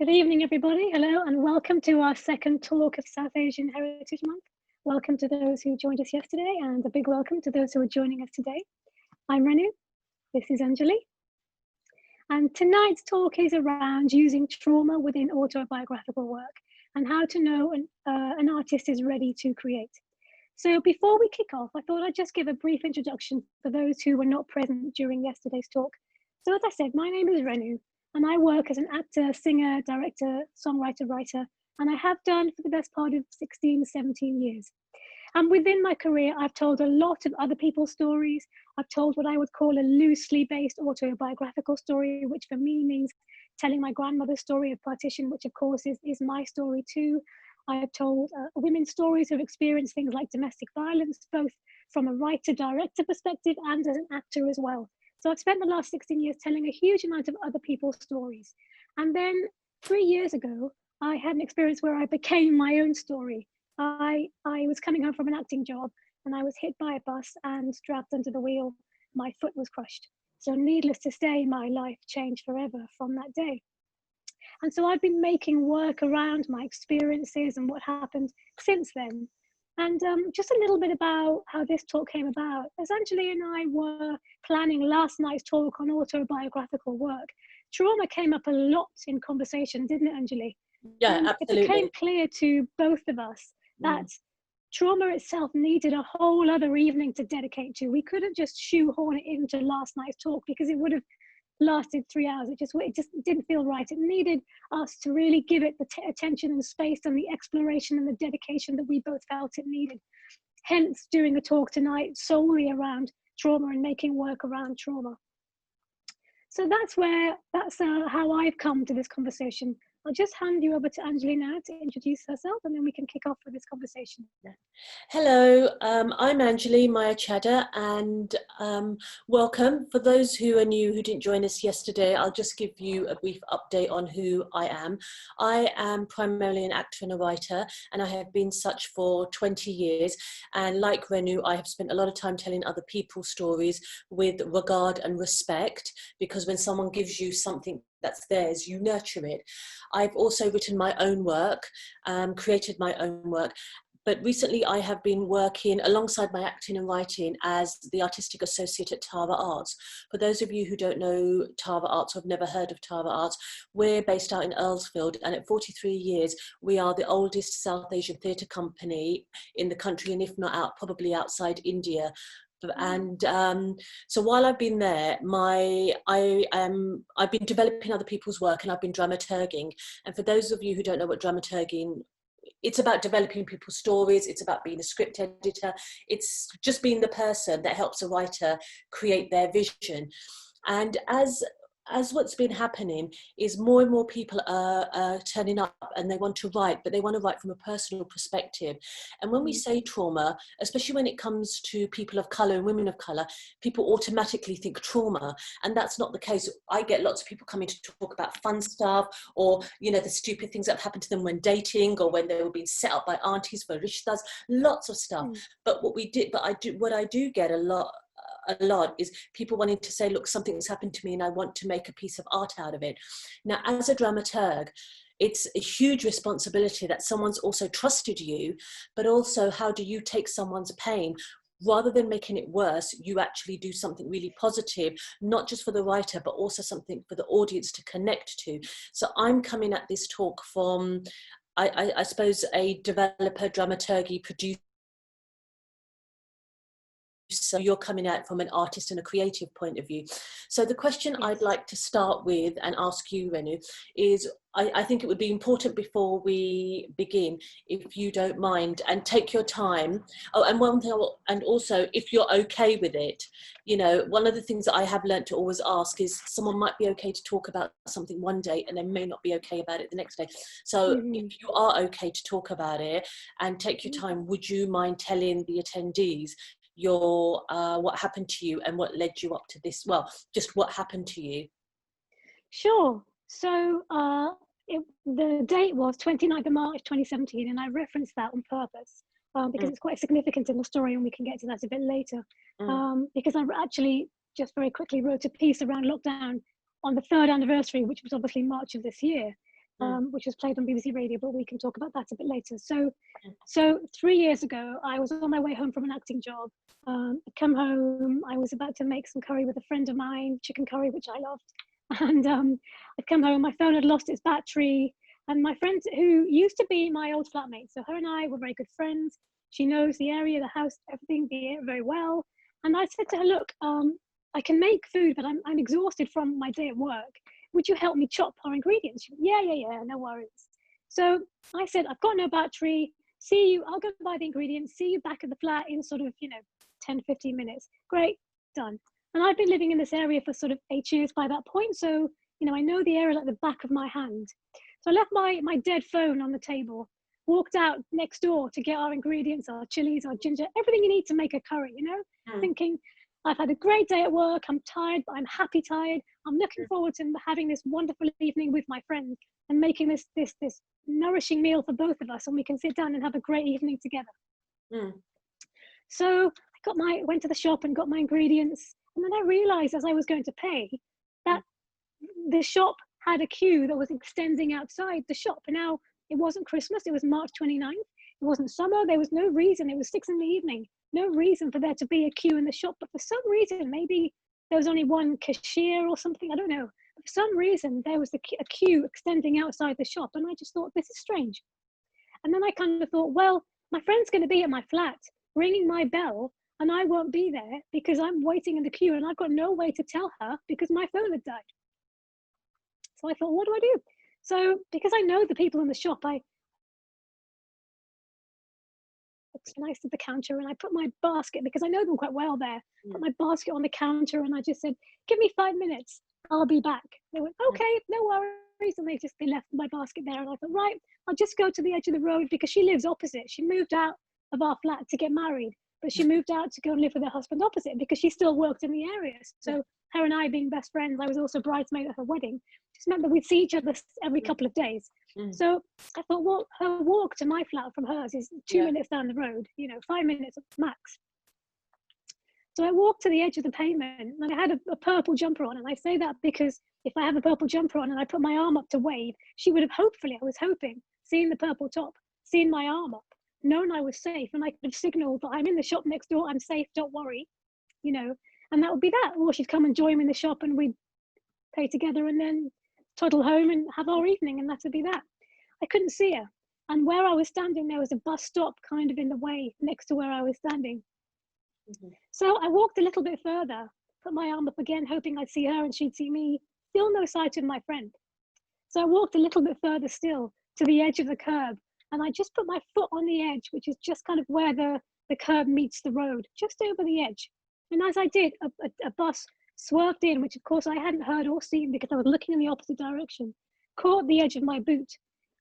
Good evening, everybody. Hello, and welcome to our second talk of South Asian Heritage Month. Welcome to those who joined us yesterday, and a big welcome to those who are joining us today. I'm Renu. This is Anjali. And tonight's talk is around using trauma within autobiographical work and how to know an artist is ready to create. So before we kick off, I thought I'd just give a brief introduction for those who were not present during yesterday's talk. So as I said, my name is Renu, and I work as an actor, singer, director, songwriter, writer, and I have done for the best part of 16, 17 years. And within my career, I've told a lot of other people's stories. I've told what I would call a loosely based autobiographical story, which for me means telling my grandmother's story of partition, which of course is my story too. I've told women's stories who've experienced things like domestic violence, both from a writer-director perspective and as an actor as well. So I've spent the last 16 years telling a huge amount of other people's stories. And then 3 years ago, I had an experience where I became my own story. I was coming home from an acting job and I was hit by a bus and strapped under the wheel. My foot was crushed. So needless to say, my life changed forever from that day. And so I've been making work around my experiences and what happened since then. And just a little bit about how this talk came about. As Anjali and I were planning last night's talk on autobiographical work, trauma came up a lot in conversation, didn't it, Anjali? Yeah, and absolutely. It became clear to both of us that trauma itself needed a whole other evening to dedicate to. We couldn't just shoehorn it into last night's talk because it would have lasted 3 hours. It just didn't feel right. It needed us to really give it the attention and space and the exploration and the dedication that we both felt it needed. Hence, doing a talk tonight solely around trauma and making work around trauma. So that's how I've come to this conversation. I'll just hand you over to Anjali now to introduce herself, and then we can kick off with this conversation. Hello, I'm Anjali Mya Chadha, and welcome. For those who are new, who didn't join us yesterday, I'll just give you a brief update on who I am. I am primarily an actor and a writer, and I have been such for 20 years. And like Renu, I have spent a lot of time telling other people's stories with regard and respect, because when someone gives you something that's theirs, you nurture it. I've also written my own work, created my own work. But recently I have been working alongside my acting and writing as the artistic associate at Tara Arts. For those of you who don't know Tara Arts or have never heard of Tara Arts, we're based out in Earlsfield, and at 43 years, we are the oldest South Asian theatre company in the country, and if not out, probably outside India. And so while I've been there, I've been developing other people's work, and I've been dramaturging. And for those of you who don't know what dramaturging, it's about developing people's stories. It's about being a script editor. It's just being the person that helps a writer create their vision. And as what's been happening is more and more people are turning up and they want to write, but they want to write from a personal perspective. And when we say trauma, especially when it comes to people of colour and women of colour, people automatically think trauma, and that's not the case. I get lots of people coming to talk about fun stuff, or the stupid things that have happened to them when dating, or when they were being set up by aunties for rishtas, lots of stuff. But what I do get a lot is people wanting to say, look, something's happened to me and I want to make a piece of art out of it. Now, as a dramaturg, it's a huge responsibility that someone's also trusted you, but also how do you take someone's pain? Rather than making it worse, you actually do something really positive, not just for the writer, but also something for the audience to connect to. So I'm coming at this talk from, I suppose, a developer, dramaturgy, producer. So you're coming out from an artist and a creative point of view. So the question I'd like to start with and ask you, Renu, is I think it would be important before we begin, if you don't mind, and take your time. Oh, and one thing, and also if you're okay with it, one of the things that I have learned to always ask is someone might be okay to talk about something one day and they may not be okay about it the next day. So if you are okay to talk about it and take your time, would you mind telling the attendees your what happened to you and what led you up to this? Well, just what happened to you. Sure. So the date was 29th of March 2017, and I referenced that on purpose because it's quite significant in the story, and we can get to that a bit later. Because I actually just very quickly wrote a piece around lockdown on the 3rd anniversary, which was obviously March of this year. which was played on BBC Radio, but we can talk about that a bit later. So 3 years ago, I was on my way home from an acting job. I'd come home, I was about to make some curry with a friend of mine, chicken curry, which I loved. And I'd come home, my phone had lost its battery. And my friend, who used to be my old flatmate, so her and I were very good friends. She knows the area, the house, everything very well. And I said to her, look, I can make food, but I'm exhausted from my day at work. Would you help me chop our ingredients? She went, yeah, no worries. So I said, I've got no battery. See you, I'll go buy the ingredients. See you back at the flat in sort of, 10, 15 minutes. Great, done. And I've been living in this area for sort of 8 years by that point. So, I know the area like the back of my hand. So I left my dead phone on the table, walked out next door to get our ingredients, our chilies, our ginger, everything you need to make a curry, thinking, I've had a great day at work, I'm tired, but I'm happy tired. I'm looking forward to having this wonderful evening with my friends and making this nourishing meal for both of us, and we can sit down and have a great evening together. So I went to the shop and got my ingredients, and then I realized as I was going to pay that the shop had a queue that was extending outside the shop. And now it wasn't Christmas, it was March 29th. It wasn't summer, there was no reason, it was 6 p.m, no reason for there to be a queue in the shop. But for some reason, maybe there was only one cashier or something, I don't know. But for some reason, there was a queue extending outside the shop. And I just thought, this is strange. And then I kind of thought, well, my friend's going to be at my flat ringing my bell, and I won't be there because I'm waiting in the queue and I've got no way to tell her because my phone had died. So I thought, what do I do? So because I know the people in the shop, I nice at the counter and I put my basket, because I know them quite well there, put my basket on the counter and I just said, give me 5 minutes, I'll be back. They went, okay, no worries. And they left my basket there. And I thought, right, I'll just go to the edge of the road, because she lives opposite. She moved out of our flat to get married, but she moved out to go and live with her husband opposite because she still worked in the area. So her and I being best friends, I was also bridesmaid at her wedding, just meant that we'd see each other every couple of days. So I thought, well, her walk to my flat from hers is 2 minutes down the road, 5 minutes max. So I walked to the edge of the pavement and I had a purple jumper on. And I say that because if I have a purple jumper on and I put my arm up to wave, she would have hopefully, I was hoping, seen the purple top, seen my arm up, known I was safe, and I could have signaled that I'm in the shop next door, I'm safe, don't worry, and that would be that. Or she'd come and join me in the shop and we'd play together and then toddle home and have our evening, and that would be that. I couldn't see her. And where I was standing, there was a bus stop kind of in the way next to where I was standing. So I walked a little bit further, put my arm up again, hoping I'd see her and she'd see me. Still no sight of my friend. So I walked a little bit further still to the edge of the curb, and I just put my foot on the edge, which is just kind of where the curb meets the road, just over the edge. And as I did, a bus swerved in, which of course I hadn't heard or seen because I was looking in the opposite direction, caught the edge of my boot,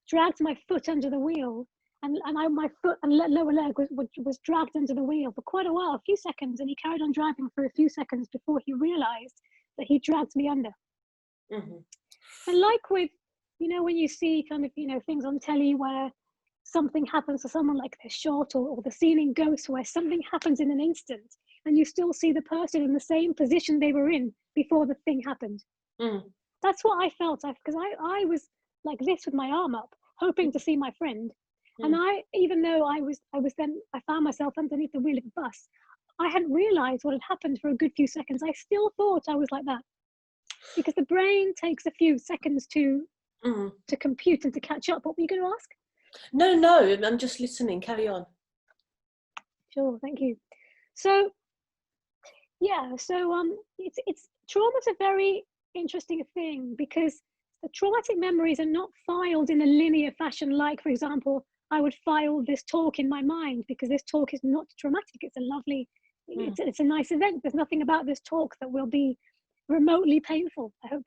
dragged my foot under the wheel, and my foot and lower leg was dragged under the wheel for quite a while, a few seconds, and he carried on driving for a few seconds before he realized that he dragged me under. And like with, when you see kind of, things on telly where something happens to someone, like they're shot, or the scene in Ghost where something happens in an instant and you still see the person in the same position they were in before the thing happened. That's what I felt, because I was like this with my arm up, hoping to see my friend. And even though I found myself underneath the wheel of a bus, I hadn't realized what had happened for a good few seconds. I still thought I was like that, because the brain takes a few seconds to compute and to catch up. What were you going to ask? No, I'm just listening. Carry on. Sure, thank you. So, it's trauma's a very interesting thing, because the traumatic memories are not filed in a linear fashion. Like, for example, I would file this talk in my mind because this talk is not traumatic. It's a lovely, it's a nice event. There's nothing about this talk that will be remotely painful, I hope.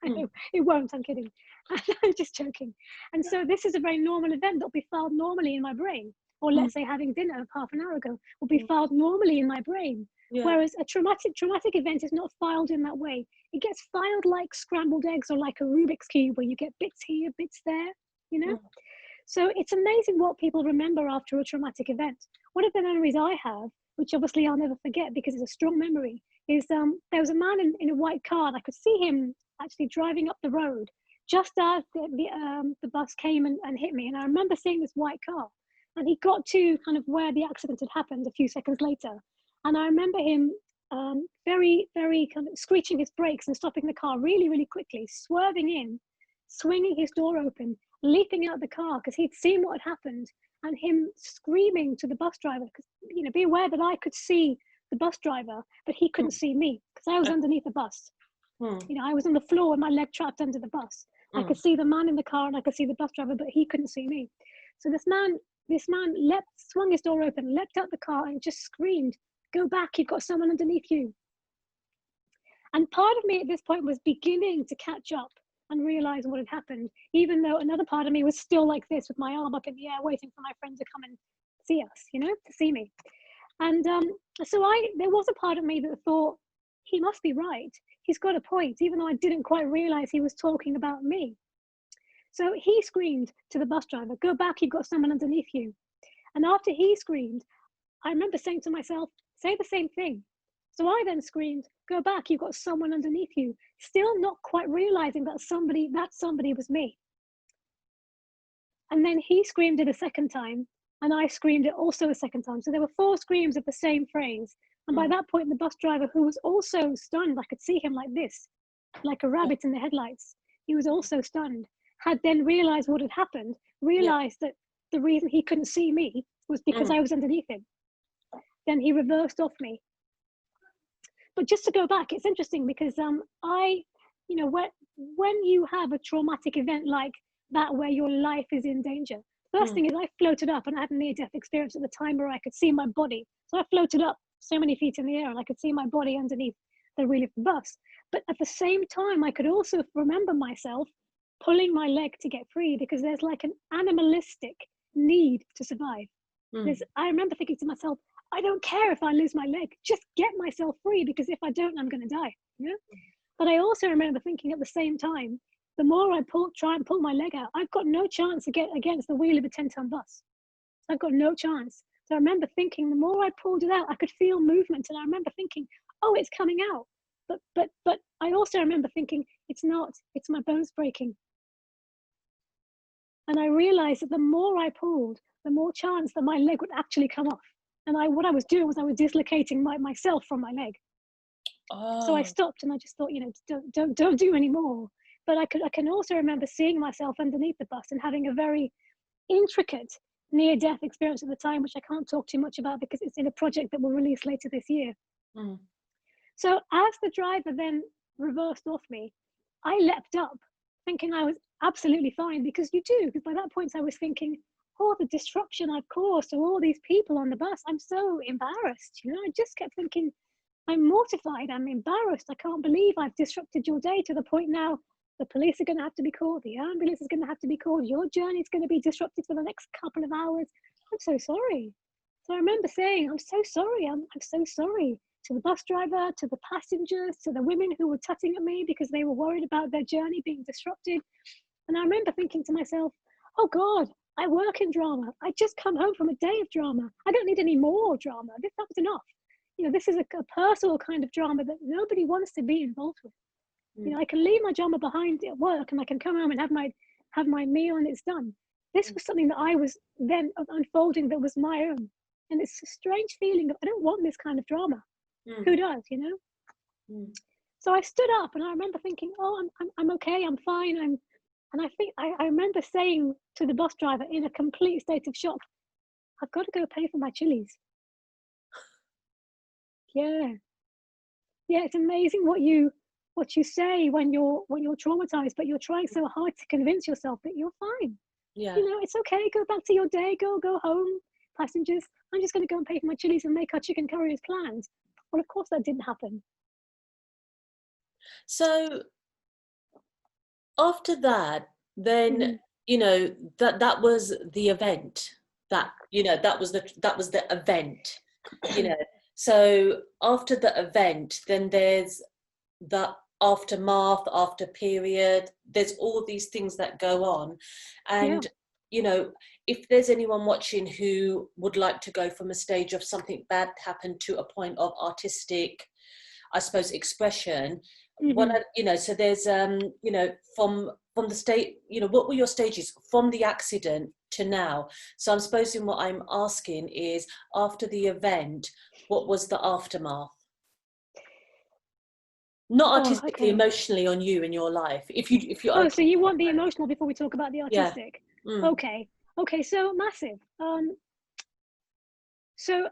I know it won't, I'm kidding. I'm just joking. And so this is a very normal event that will be filed normally in my brain. Or let's say having dinner half an hour ago will be filed normally in my brain. Whereas a traumatic event is not filed in that way. It gets filed like scrambled eggs or like a Rubik's Cube, where you get bits here, bits there, So it's amazing what people remember after a traumatic event. One of the memories I have, which obviously I'll never forget because it's a strong memory, is there was a man in a white car, and I could see him actually driving up the road just as the bus came and hit me. And I remember seeing this white car, and he got to kind of where the accident had happened a few seconds later. And I remember him very, very kind of screeching his brakes and stopping the car really, really quickly, swerving in, swinging his door open, leaping out the car because he'd seen what had happened, and him screaming to the bus driver, because, you know, be aware that I could see the bus driver, but he couldn't see me because I was underneath the bus. You know, I was on the floor with my leg trapped under the bus. I could see the man in the car and I could see the bus driver, but he couldn't see me. So this man swung his door open, leapt out the car and just screamed, "Go back, you've got someone underneath you." And part of me at this point was beginning to catch up and realize what had happened, even though another part of me was still like this with my arm up in the air, waiting for my friend to come and see us, you know, to see me. And so there was a part of me that thought, he must be right. He's got a point, even though I didn't quite realize he was talking about me. So he screamed to the bus driver, "Go back, you've got someone underneath you." And after he screamed, I remember saying to myself, say the same thing. So I then screamed, "Go back, you've got someone underneath you," still not quite realizing that somebody was me. And then he screamed it a second time, and I screamed it also a second time. So there were 4 screams of the same phrase. And by that point, the bus driver, who was also stunned, I could see him like this, like a rabbit in the headlights. He was also stunned, had then realized what had happened, realized that the reason he couldn't see me was because I was underneath him. Then he reversed off me. But just to go back, it's interesting because you know, when you have a traumatic event like that where your life is in danger, first thing is I floated up, and I had a near-death experience at the time where I could see my body. So I floated up so many feet in the air and I could see my body underneath the wheel of the bus. But at the same time, I could also remember myself pulling my leg to get free, because there's like an animalistic need to survive. I remember thinking to myself, I don't care if I lose my leg, just get myself free, because if I don't, I'm going to die. You know? But I also remember thinking at the same time, the more I try and pull my leg out, I've got no chance to get against the wheel of a 10-ton bus. I've got no chance. So I remember thinking, the more I pulled it out, I could feel movement. And I remember thinking, oh, it's coming out. But I also remember thinking, it's not, it's my bones breaking. And I realized that the more I pulled, the more chance that my leg would actually come off. And what I was doing was I was dislocating myself from my leg. So I stopped and I just thought, you know, don't do any more. But I can also remember seeing myself underneath the bus and having a very intricate near-death experience at the time, which I can't talk too much about because it's in a project that will release later this year. So as the driver then reversed off me, I leapt up thinking I was absolutely fine, because you do, because by that point I was thinking, oh, the disruption I've caused to all these people on the bus, I'm so embarrassed. You know, I just kept thinking, I'm mortified, I'm embarrassed, I can't believe I've disrupted your day to the point now the police are going to have to be called, the ambulance is going to have to be called, your journey is going to be disrupted for the next couple of hours. I'm so sorry. So I remember saying, I'm so sorry, I'm so sorry, to the bus driver, to the passengers, to the women who were tutting at me because they were worried about their journey being disrupted. And I remember thinking to myself, oh God, I work in drama. I just come home from a day of drama. I don't need any more drama. That was enough. You know, this is a personal kind of drama that nobody wants to be involved with. You know, I can leave my drama behind at work and I can come home and have my meal and it's done. This was something that I was then unfolding that was my own. And it's a strange feeling of, I don't want this kind of drama. Who does, you know? So I stood up and I remember thinking, oh, I'm okay, I'm fine. And I think I remember saying to the bus driver in a complete state of shock, I've got to go pay for my chilies. Yeah, it's amazing what you say when you're traumatized, but you're trying so hard to convince yourself that you're fine. You know, it's okay, go back to your day, go home, passengers. I'm just going to go and pay for my chilies and make our chicken curry as planned. Well, of course that didn't happen. So after that, then you know, that was the event. That, you know, that was the event. You know, so after the event, then there's the aftermath, after period. There's all these things that go on, and you know, if there's anyone watching who would like to go from a stage of something bad happened to a point of artistic I suppose, expression. Mm-hmm. So there's, from the state, what were your stages from the accident to now? So I'm supposing what I'm asking is, after the event, what was the aftermath? Not artistically, Okay. emotionally on you in your life. If you're Oh, okay. so you want the emotional before we talk about the Yeah. artistic? Okay. Okay, so massive. So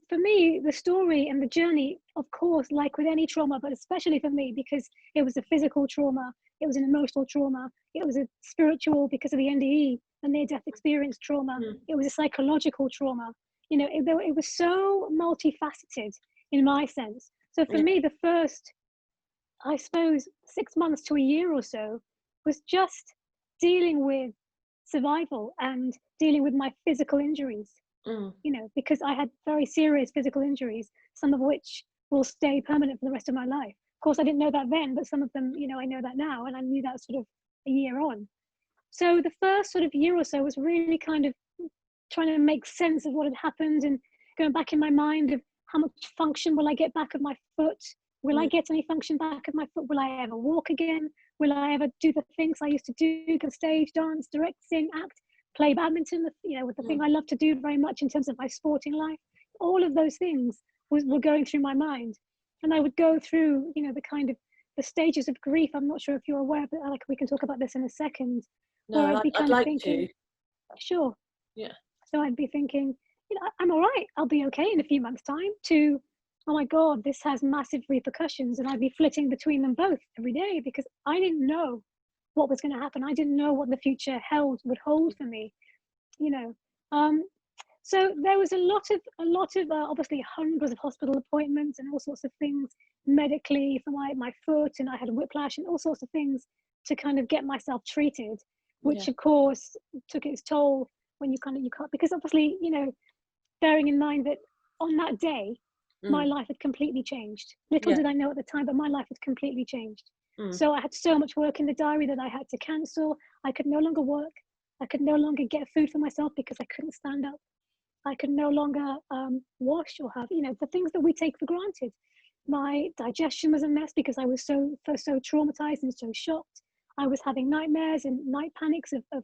for me, the story and the journey, of course, like with any trauma, but especially for me, because it was a physical trauma, it was an emotional trauma, it was a spiritual because of the NDE, the near-death experience trauma, it was a psychological trauma. It was so multifaceted in my sense. So for me, the first, I suppose, 6 months to a year or so was just dealing with survival and dealing with my physical injuries. Because I had very serious physical injuries, some of which will stay permanent for the rest of my life. Of course, I didn't know that then, but some of them, I know that now, and I knew that sort of a year on. So the first sort of year or so was really kind of trying to make sense of what had happened and going back in my mind of how much function will I get back of my foot? Will I get any function back of my foot? Will I ever walk again? Will I ever do the things I used to do, go stage, dance, direct, sing, act, play badminton, with the thing I love to do very much in terms of my sporting life? All of those things were going through my mind. And I would go through, the kind of the stages of grief. I'm not sure if you're aware, but we can talk about this in a second. No, Where I'd be kind I'd of like thinking, to. sure. Yeah. So I'd be thinking, I'm all right. I'll be okay in a few months' time. To, oh my God, this has massive repercussions. And I'd be flitting between them both every day because I didn't know what was going to happen. I didn't know what the future would hold for me, So there was a lot of obviously hundreds of hospital appointments and all sorts of things medically for my foot, and I had whiplash and all sorts of things to kind of get myself treated, which of course took its toll when you can't, because obviously, bearing in mind that on that day, my life had completely changed. Little did I know at the time, but my life had completely changed. So I had so much work in the diary that I had to cancel. I could no longer work. I could no longer get food for myself because I couldn't stand up. I could no longer wash or have, the things that we take for granted. My digestion was a mess because I was so traumatized and so shocked. I was having nightmares and night panics of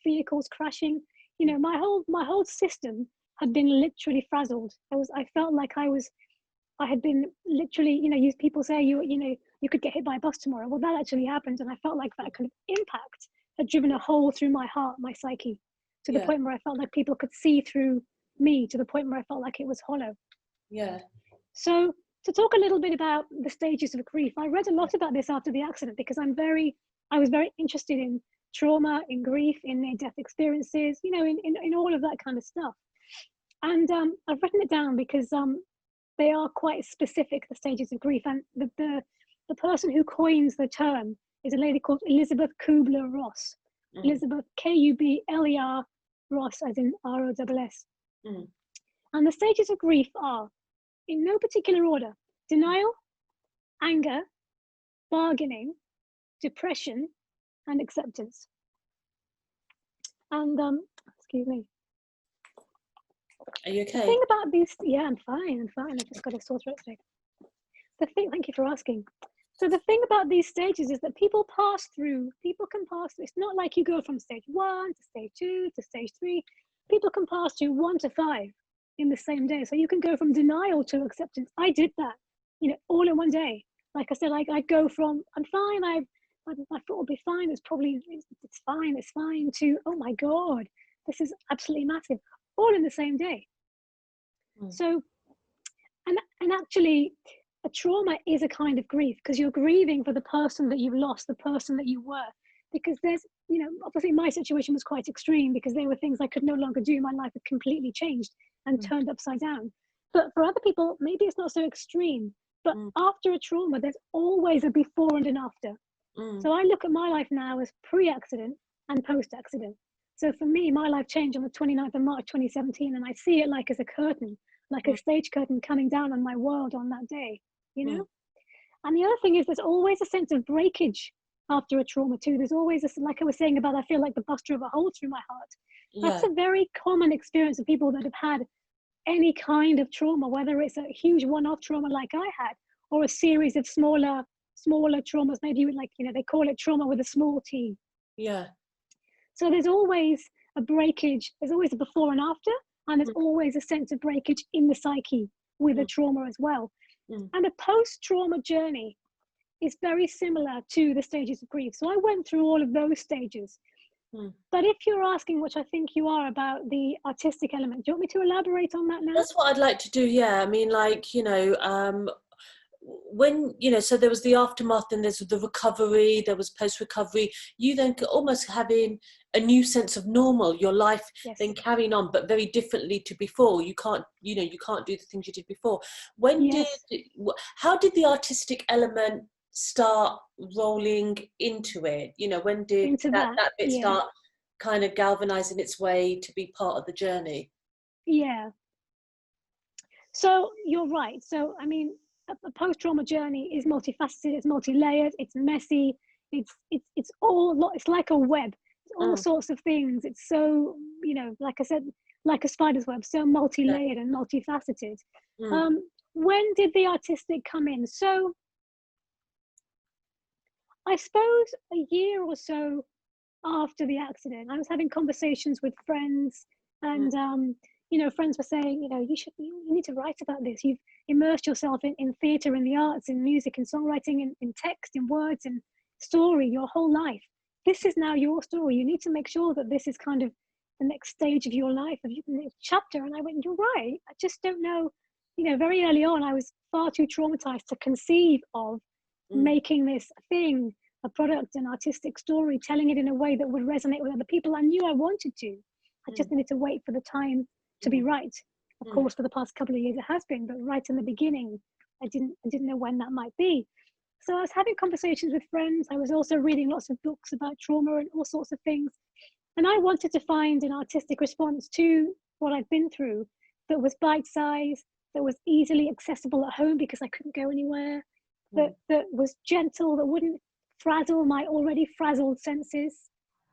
vehicles crashing. My whole system had been literally frazzled. I felt like I had been literally, people say you could get hit by a bus tomorrow. Well, that actually happened, and I felt like that kind of impact had driven a hole through my heart, my psyche, to the point where I felt like people could see through me, to the point where I felt like it was hollow. Yeah. So to talk a little bit about the stages of grief, I read a lot about this after the accident because I was very interested in trauma, in grief, in near-death experiences, in all of that kind of stuff. And I've written it down because they are quite specific, the stages of grief. And the person who coins the term is a lady called Elizabeth Kubler-Ross. Elizabeth, Kubler Ross, as in ROSS. And the stages of grief are, in no particular order: denial, anger, bargaining, depression, and acceptance. And excuse me. Are you okay? The thing about these, I'm fine. I've just got a sore throat today. Thank you for asking. So the thing about these stages is that people can pass through. It's not like you go from stage 1 to stage 2 to stage 3. People can pass through 1 to 5 in the same day. So you can go from denial to acceptance. I did that, all in one day. Like I said, I go from, I'm fine, my foot will be fine, it's fine, to, oh my God, this is absolutely massive, all in the same day. So, and actually, a trauma is a kind of grief because you're grieving for the person that you've lost, the person that you were. Because there's, obviously my situation was quite extreme because there were things I could no longer do. My life had completely changed and turned upside down. But for other people, maybe it's not so extreme. But after a trauma, there's always a before and an after. So I look at my life now as pre-accident and post-accident. So for me, my life changed on the 29th of March, 2017, and I see it like as a curtain, like a stage curtain coming down on my world on that day, And the other thing is there's always a sense of breakage after a trauma too. There's always, like I was saying about, I feel like the bus drove a hole through my heart. That's a very common experience of people that have had any kind of trauma, whether it's a huge one-off trauma like I had, or a series of smaller traumas, maybe like, they call it trauma with a small t. Yeah. So there's always a breakage, there's always a before and after, and there's always a sense of breakage in the psyche with a trauma as well. And a post-trauma journey is very similar to the stages of grief. So I went through all of those stages. But if you're asking, which I think you are, about the artistic element, do you want me to elaborate on that now? That's what I'd like to do, yeah. I mean, like, when, so there was the aftermath, and there's the recovery, there was post-recovery, you then almost having a new sense of normal, your life then carrying on, but very differently to before. You can't do the things you did before. How did the artistic element start rolling into it? When did that bit start kind of galvanizing its way to be part of the journey? Yeah. So you're right. So, I mean, a post-trauma journey is multifaceted, it's multi-layered, it's messy, it's like a web. It's all sorts of things. It's so, like I said, like a spider's web, so multi-layered and multifaceted. When did the artistic come in? So I suppose a year or so after the accident, I was having conversations with friends, and friends were saying, you need to write about this. You've immersed yourself in theatre, in the arts, in music, in songwriting, in text, in words, in story, your whole life. This is now your story. You need to make sure that this is kind of the next stage of your life, of your next chapter. And I went, you're right. I just don't know. Very early on, I was far too traumatized to conceive of making this thing, a product, an artistic story, telling it in a way that would resonate with other people. I knew I wanted to. I just needed to wait for the time to be right. Of course, for the past couple of years it has been, but right in the beginning, I didn't know when that might be. So I was having conversations with friends. I was also reading lots of books about trauma and all sorts of things. And I wanted to find an artistic response to what I'd been through that was bite-sized, that was easily accessible at home because I couldn't go anywhere, that was gentle, that wouldn't frazzle my already frazzled senses,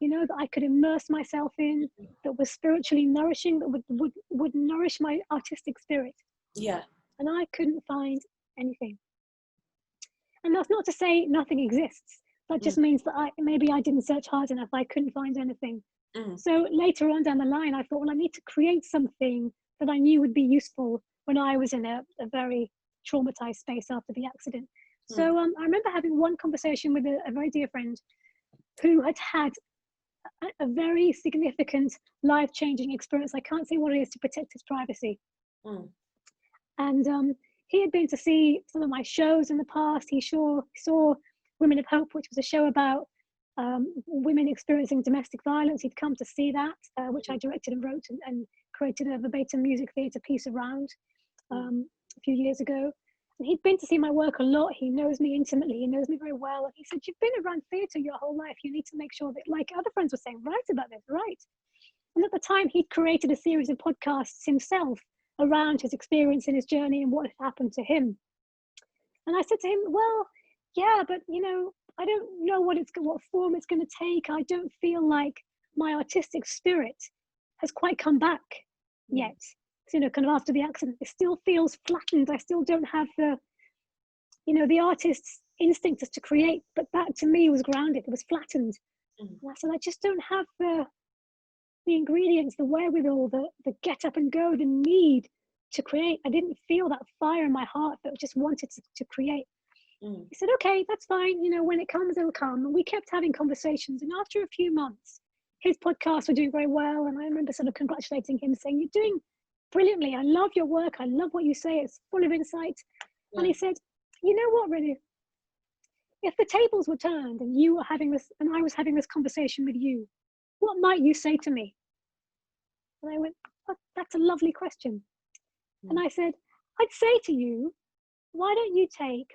that I could immerse myself in, that was spiritually nourishing, that would nourish my artistic spirit. Yeah. And I couldn't find anything. And that's not to say nothing exists. That just means that maybe I didn't search hard enough. I couldn't find anything. So later on down the line, I thought, well, I need to create something that I knew would be useful when I was in a very traumatized space after the accident. So I remember having one conversation with a very dear friend who had had a very significant life-changing experience. I can't say what it is to protect his privacy. And he had been to see some of my shows in the past. He saw Women of Hope, which was a show about women experiencing domestic violence. He'd come to see that, which I directed and wrote and created a verbatim music theatre piece around a few years ago. And he'd been to see my work a lot. He knows me intimately. He knows me very well. And he said, you've been around theatre your whole life. You need to make sure that, like other friends were saying, write about this, write. And at the time, he'd created a series of podcasts himself around his experience and his journey and what had happened to him. And I said to him, well, yeah, but, I don't know what form it's going to take. I don't feel like my artistic spirit has quite come back yet. So, kind of after the accident, it still feels flattened. I still don't have the artist's instinct is to create, but that to me was grounded. It was flattened. And I said, I just don't have the ingredients, the wherewithal, the get up and go, the need to create. I didn't feel that fire in my heart that just wanted to create. He said, okay, that's fine. When it comes, it'll come. And we kept having conversations. And after a few months, his podcasts were doing very well. And I remember sort of congratulating him, saying, you're doing brilliantly. I love your work. I love what you say. It's full of insight. And he said, you know what, Renu? If the tables were turned and you were having this, and I was having this conversation with you, what might you say to me? And I went, oh, that's a lovely question. And I said, I'd say to you, why don't you take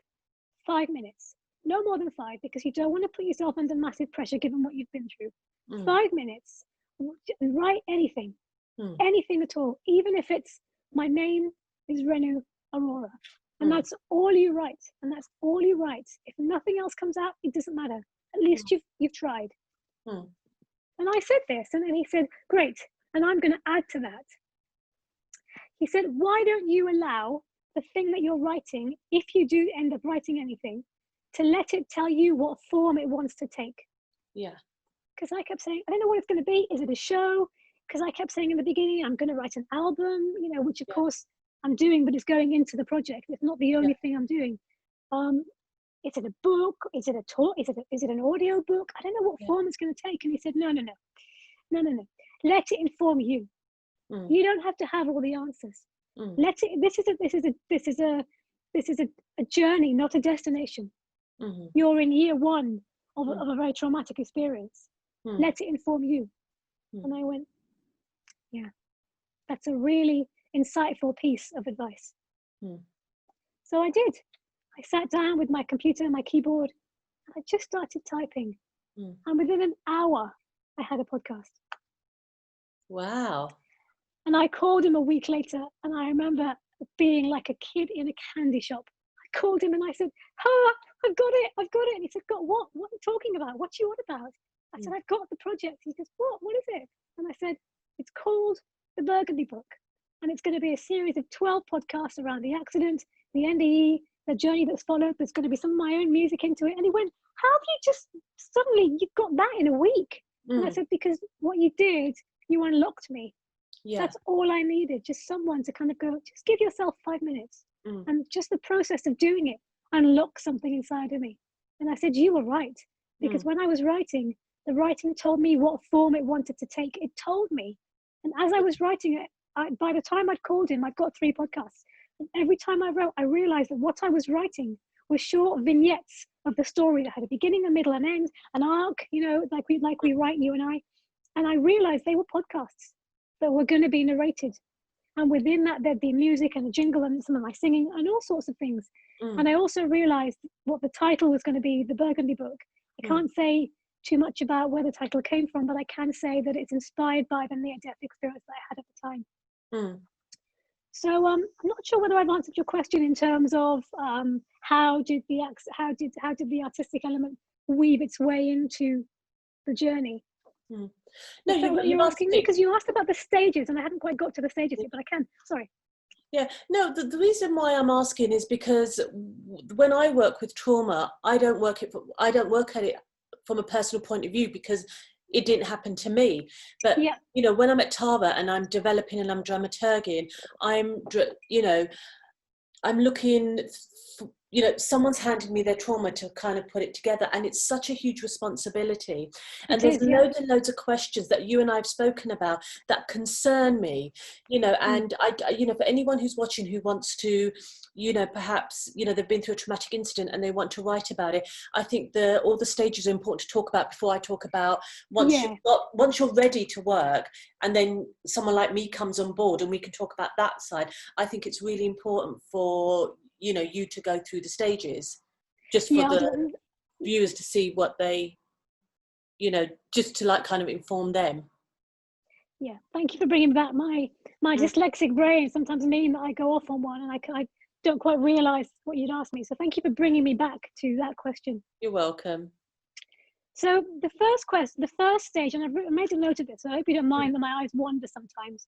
5 minutes, no more than 5, because you don't want to put yourself under massive pressure given what you've been through. 5 minutes, write anything, anything at all, even if it's my name is Renu Arora. And that's all you write. And that's all you write. If nothing else comes out, it doesn't matter. At least you've tried. And I said this, and then he said, great. And I'm going to add to that. He said, why don't you allow the thing that you're writing, if you do end up writing anything, to let it tell you what form it wants to take? Yeah. Because I kept saying, I don't know what it's going to be. Is it a show? Because I kept saying in the beginning, I'm going to write an album, which of course I'm doing, but it's going into the project. It's not the only thing I'm doing. Is it a book? Is it a talk? Is it an audio book? I don't know what form it's going to take. And he said, no. Let it inform you. You don't have to have all the answers. Let it. This is a journey, not a destination. You're in year one of a very traumatic experience. Let it inform you. And I went, yeah, that's a really insightful piece of advice. So I did. I sat down with my computer and my keyboard, and I just started typing. And within an hour, I had a podcast. Wow. And I called him a week later, and I remember being like a kid in a candy shop. I called him and I said, I've got it. And he said, got what? What are you talking about? What you on about? I said, I've got the project. He goes, what is it? And I said, it's called The Burgundy Book. And it's going to be a series of 12 podcasts around the accident, the NDE, the journey that's followed. There's going to be some of my own music into it. And he went, how have you just suddenly, you got that in a week? And I said, because what you did, you unlocked me. That's all I needed. Just someone to kind of go, just give yourself 5 minutes. And just the process of doing it unlocked something inside of me. And I said, you were right. Because when I was writing, the writing told me what form it wanted to take. It told me. And as I was writing it, by the time I'd called him, I'd got 3 podcasts. And every time I wrote, I realized that what I was writing was short vignettes of the story that had a beginning, a middle, an end, an arc, like we write, you and I. And I realized they were podcasts that were going to be narrated. And within that, there'd be music and a jingle and some of my singing and all sorts of things. And I also realized what the title was going to be, The Burgundy Book. I can't say too much about where the title came from, but I can say that it's inspired by the near-death experience that I had at the time. So I'm not sure whether I've answered your question in terms of how did the artistic element weave its way into the journey. No, you're asking me because you asked about the stages, and I haven't quite got to the stages yet, but I can. Sorry. Yeah, no, the reason why I'm asking is because when I work with trauma, I don't work at it from a personal point of view because it didn't happen to me. But when I'm at Tara and I'm developing and I'm dramaturging, I'm looking. Someone's handed me their trauma to kind of put it together, and it's such a huge responsibility. And there's loads and loads of questions that you and I have spoken about that concern me, and I for anyone who's watching who wants to, perhaps, they've been through a traumatic incident and they want to write about it. I think all the stages are important to talk about before I talk about once you're ready to work, and then someone like me comes on board and we can talk about that side. I think it's really important for you to go through the stages, just for the viewers to see what they, just to kind of inform them. Yeah, thank you for bringing back my dyslexic brain. Sometimes mean that I go off on one and I don't quite realise what you'd asked me. So thank you for bringing me back to that question. You're welcome. So the first stage, and I've made a note of it, so I hope you don't mind that my eyes wander sometimes.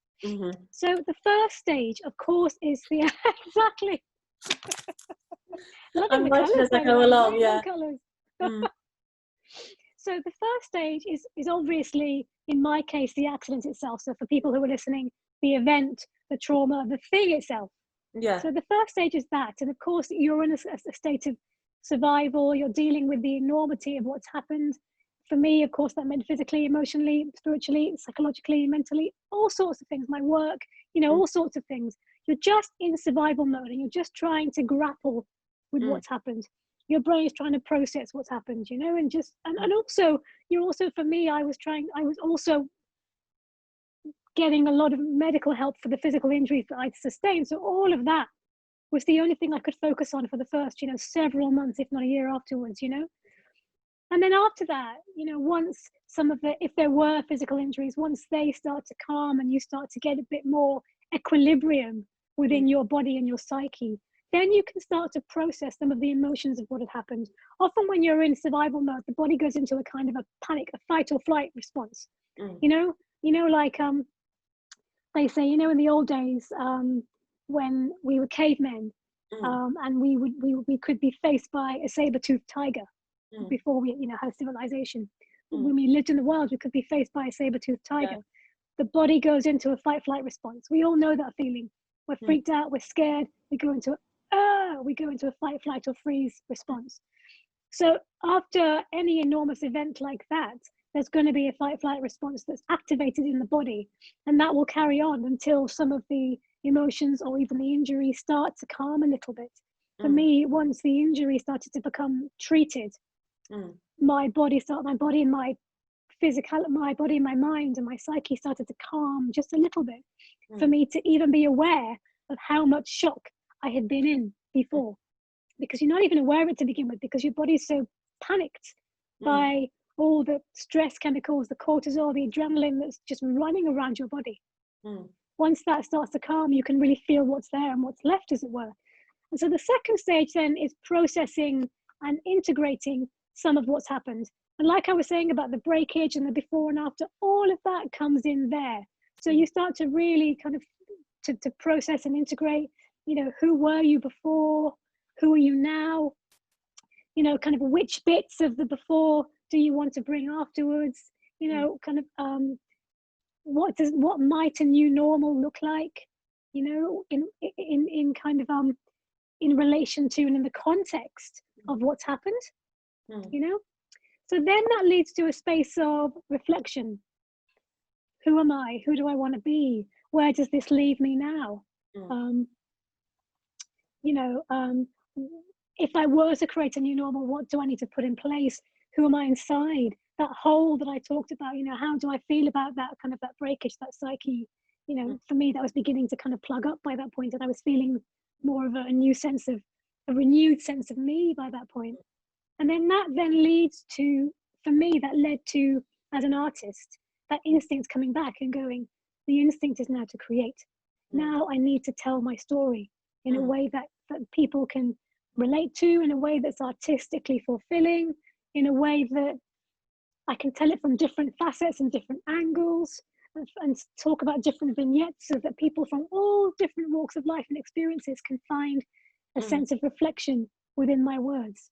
So the first stage, of course, is the exactly. I'm writing as I go along, So the first stage is obviously, in my case, the accident itself. So for people who are listening, the event, the trauma, the thing itself. So the first stage is that. And of course, you're in a state of survival. You're dealing with the enormity of what's happened. For me, of course, that meant physically, emotionally, spiritually, psychologically, mentally, all sorts of things, my work, all sorts of things. You're just in survival mode and you're just trying to grapple with what's happened. Your brain is trying to process what's happened, and also, for me, I was also getting a lot of medical help for the physical injuries that I'd sustained. So all of that was the only thing I could focus on for the first, several months, if not a year afterwards, And then after that, once if there were physical injuries, once they start to calm and you start to get a bit more equilibrium within your body and your psyche, then you can start to process some of the emotions of what had happened. Often when you're in survival mode, the body goes into a kind of a panic, a fight or flight response. they say, you know, in the old days, when we were cavemen, and we could be faced by a saber-toothed tiger before we, you know, had civilization. When we lived in the wild, we could be faced by a saber-toothed tiger. The body goes into a fight-flight response. We all know that feeling. We're freaked out, we're scared, we go into a fight, flight, or freeze response. So after any enormous event like that, there's going to be a fight, flight response that's activated in the body, and that will carry on until some of the emotions or even the injury start to calm a little bit. For me, once the injury started to become treated, my body and my mind and my psyche started to calm just a little bit, for me to even be aware of how much shock I had been in before. Because you're not even aware of it to begin with, because your body's so panicked by all the stress chemicals, the cortisol, the adrenaline that's just running around your body. Once that starts to calm, you can really feel what's there and what's left, as it were. And so the second stage then is processing and integrating some of what's happened. And like I was saying about the breakage and the before and after, all of that comes in there. So you start to really kind of to process and integrate, you know, who were you before? Who are you now? You know, kind of which bits of the before do you want to bring afterwards? You know, kind of what might a new normal look like? You know, in kind of in relation to and in the context of what's happened. You know, so then that leads to a space of reflection. Who am I? Who do I want to be? Where does this leave me now? You know, if I were to create a new normal, what do I need to put in place? Who am I inside? That hole that I talked about, you know, how do I feel about that kind of that breakage, that psyche? You know, for me, that was beginning to kind of plug up by that point, and I was feeling more of a renewed sense of me by that point. And then that then leads to, for me, that led to, as an artist, that instinct coming back and going, the instinct is now to create. Now I need to tell my story in a way that people can relate to, in a way that's artistically fulfilling, in a way that I can tell it from different facets and different angles, and talk about different vignettes, so that people from all different walks of life and experiences can find a sense of reflection within my words.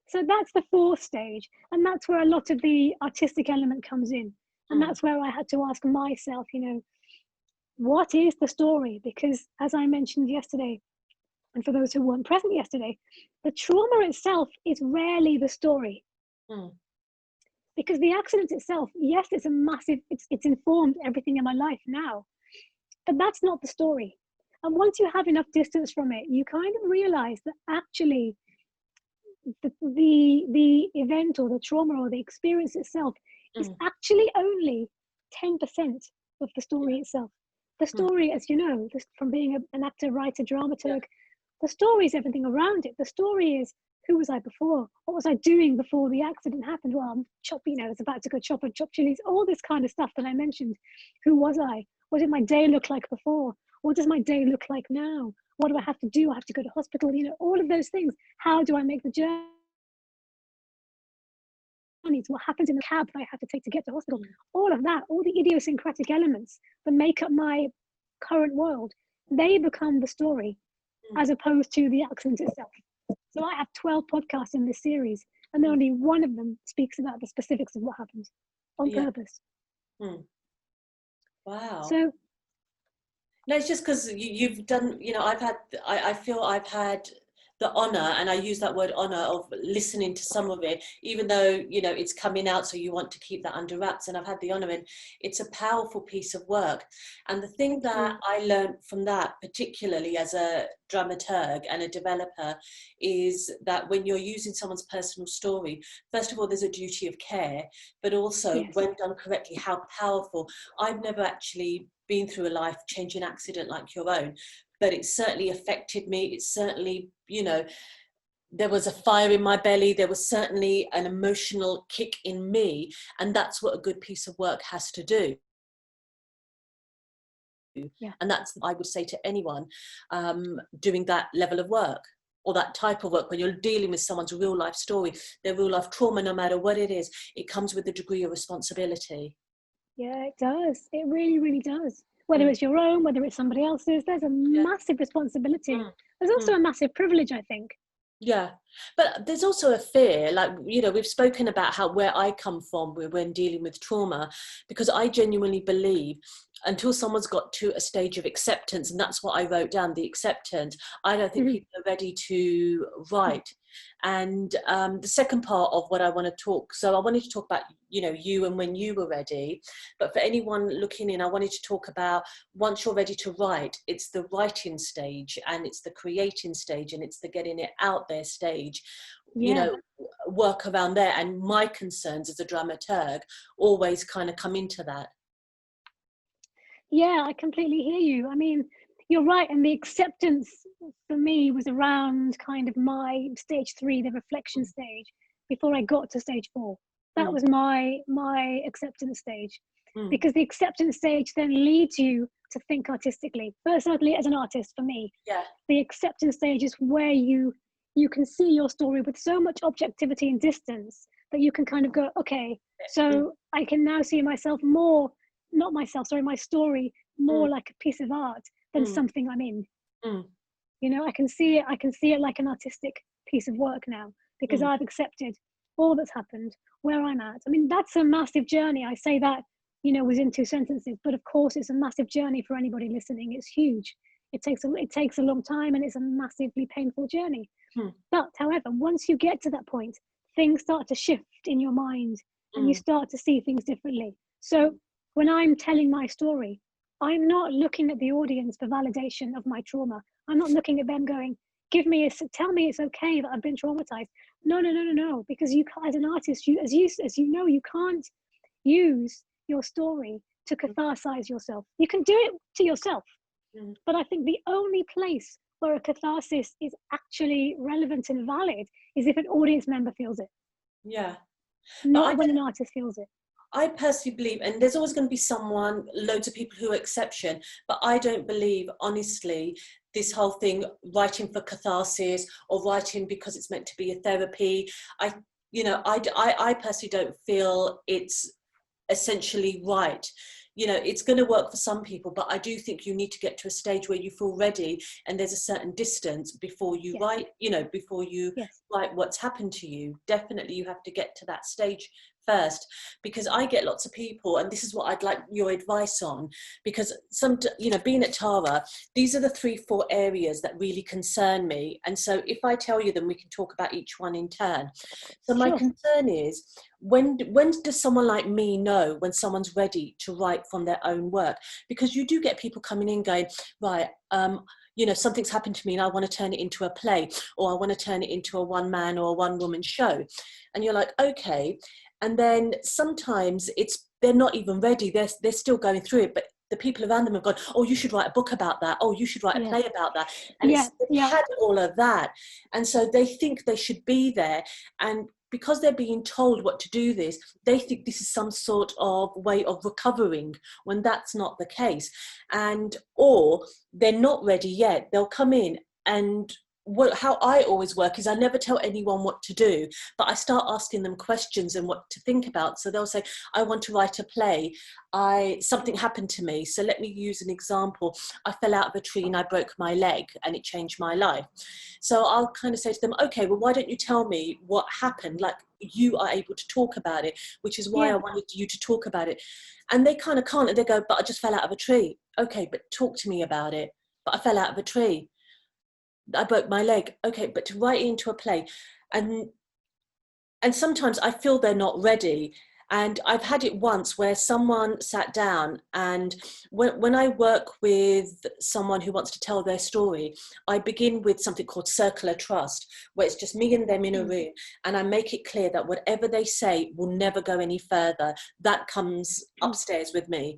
So that's the fourth stage, and that's where a lot of the artistic element comes in. And that's where I had to ask myself, you know, what is the story? Because as I mentioned yesterday, and for those who weren't present yesterday, the trauma itself is rarely the story. Because the accident itself, yes, it's a massive, it's informed everything in my life now, but that's not the story. And once you have enough distance from it, you kind of realize that actually the event or the trauma or the experience itself is actually only 10% of the story itself. The story, as you know, from being an actor, writer, dramaturg, the story is everything around it. The story is, who was I before? What was I doing before the accident happened? Well, I'm chopping, you know, I was about to go chop chilies, all this kind of stuff that I mentioned. Who was I? What did my day look like before? What does my day look like now? What do I have to do? I have to go to hospital, you know, all of those things. How do I make the journey? What happens in the cab that I have to take to get to hospital? All of that, all the idiosyncratic elements that make up my current world, they become the story as opposed to the accident itself. So I have 12 podcasts in this series, and only one of them speaks about the specifics of what happened on purpose. Wow. So no, it's just because you've done, you know, I feel I've had the honor, and I use that word honor, of listening to some of it, even though, you know, it's coming out, so you want to keep that under wraps, and I've had the honor, and it's a powerful piece of work. And the thing that I learned from that, particularly as a dramaturg and a developer, is that when you're using someone's personal story, first of all, there's a duty of care, but also when done correctly, how powerful. I've never actually been through a life-changing accident like your own, but it certainly affected me. It certainly, you know, there was a fire in my belly. There was certainly an emotional kick in me. And that's what a good piece of work has to do. And that's, I would say to anyone doing that level of work or that type of work, when you're dealing with someone's real life story, their real life trauma, no matter what it is, it comes with a degree of responsibility. Yeah, it does. It really, really does. Whether Mm. it's your own, whether it's somebody else's, there's a Yeah. massive responsibility. Mm. There's also Mm. a massive privilege, I think. Yeah, but there's also a fear, like, we've spoken about how where I come from when dealing with trauma, because I genuinely believe until someone's got to a stage of acceptance, and that's what I wrote down, the acceptance, I don't think Mhm. people are ready to write. And the second part of what I want to talk, so I wanted to talk about, you and when you were ready, but for anyone looking in, I wanted to talk about once you're ready to write, it's the writing stage and it's the creating stage and it's the getting it out there stage, Yeah. work around there. And my concerns as a dramaturg always kind of come into that. Yeah, I completely hear you. I mean, you're right. And the acceptance for me was around kind of my stage 3, the reflection stage, before I got to stage 4. That Mm, was my acceptance stage. mm, Because the acceptance stage then leads you to think artistically. Personally, as an artist, for me, yeah. the acceptance stage is where you can see your story with so much objectivity and distance that you can kind of go, okay, Mm, so I can now see myself more, not myself, sorry, my story mm, more like a piece of art than mm, something I'm in. mm, I can see it like an artistic piece of work now because mm, I've accepted all that's happened, where I'm at. I mean, that's a massive journey. I say that, was in 2 sentences, but of course it's a massive journey for anybody listening. It's huge. It takes a long time and it's a massively painful journey. mm, But however, once you get to that point, things start to shift in your mind and you mm, start to see things differently. So when I'm telling my story, I'm not looking at the audience for validation of my trauma. I'm not looking at them going, tell me it's okay that I've been traumatized. No, no, no, no, no. Because as an artist, you can't use your story to catharsize yourself. You can do it to yourself, mm. but I think the only place where a catharsis is actually relevant and valid is if an audience member feels it, Yeah. But not when an artist feels it. I personally believe, and there's always going to be loads of people who are exception, but I don't believe, honestly, this whole thing, writing for catharsis or writing because it's meant to be a therapy. I personally don't feel it's essentially right. It's going to work for some people, but I do think you need to get to a stage where you feel ready and there's a certain distance before you Yes, write, before you yes, write what's happened to you. Definitely you have to get to that stage first, because I get lots of people, and this is what I'd like your advice on, because being at Tara, these are the 3-4 areas that really concern me. And so if I tell you them, we can talk about each one in turn. So my sure. concern is, when does someone like me know when someone's ready to write from their own work? Because you do get people coming in going, right, something's happened to me and I want to turn it into a play, or I want to turn it into a one-man or a one-woman show. And you're like, okay. And then sometimes they're not even ready. They're still going through it, but the people around them have gone, oh, you should write a book about that. Oh, you should write a Yeah, play about that. And yeah, they've yeah, had all of that. And so they think they should be there. And because they're being told what to do this, they think this is some sort of way of recovering, when that's not the case. Or they're not ready yet. They'll come in, and how I always work is I never tell anyone what to do, but I start asking them questions and what to think about. So they'll say, I want to write a play. Something happened to me. So let me use an example. I fell out of a tree and I broke my leg and it changed my life. So I'll kind of say to them, okay, well, why don't you tell me what happened? Like, you are able to talk about it, which is why yeah, I wanted you to talk about it. And they kind of can't. And they go, but I just fell out of a tree. Okay, but talk to me about it. But I fell out of a tree. I broke my leg. Okay, but to write into a play. And sometimes I feel they're not ready. And I've had it once where someone sat down, and when I work with someone who wants to tell their story, I begin with something called circular trust, where it's just me and them in a mm, room, and I make it clear that whatever they say will never go any further. That comes mm, upstairs with me,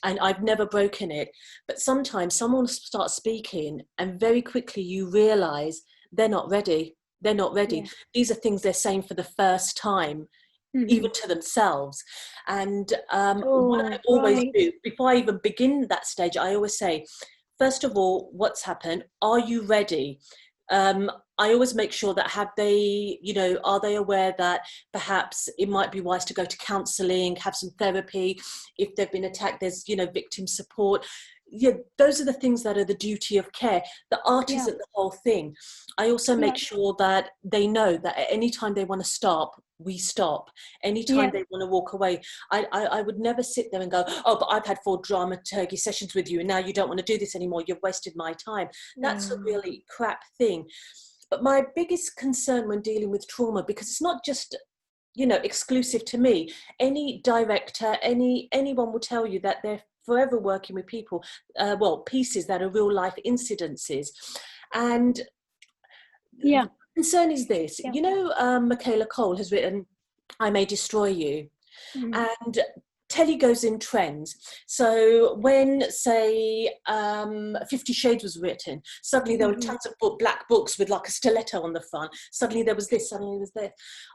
and I've never broken it. But sometimes someone starts speaking, and very quickly you realize they're not ready. They're not ready. yeah. These are things they're saying for the first time, Hmm. even to themselves. And what I Oh, always right. do, before I even begin that stage, I always say, first of all, what's happened? Are you ready? I always make sure that have they, you know, are they aware that perhaps it might be wise to go to counselling, have some therapy. If they've been attacked, there's, you know, victim support. Yeah, those are the things that are the duty of care. The art isn't the whole thing. I also make sure that they know that at any time they want to stop, we stop. Anytime they want to walk away, I would never sit there and go, oh, but I've had 4 dramaturgy sessions with you and now you don't want to do this anymore. You've wasted my time. That's a really crap thing. But my biggest concern when dealing with trauma, because it's not just, you know, exclusive to me, any director, anyone will tell you that they're forever working with people, pieces that are real life incidences. And the concern is this, you know, Michaela Cole has written, I May Destroy You. And telly goes in trends. So when, say, 50 Shades was written, suddenly there were tons of black books with like a stiletto on the front. Suddenly there was this, suddenly there was this.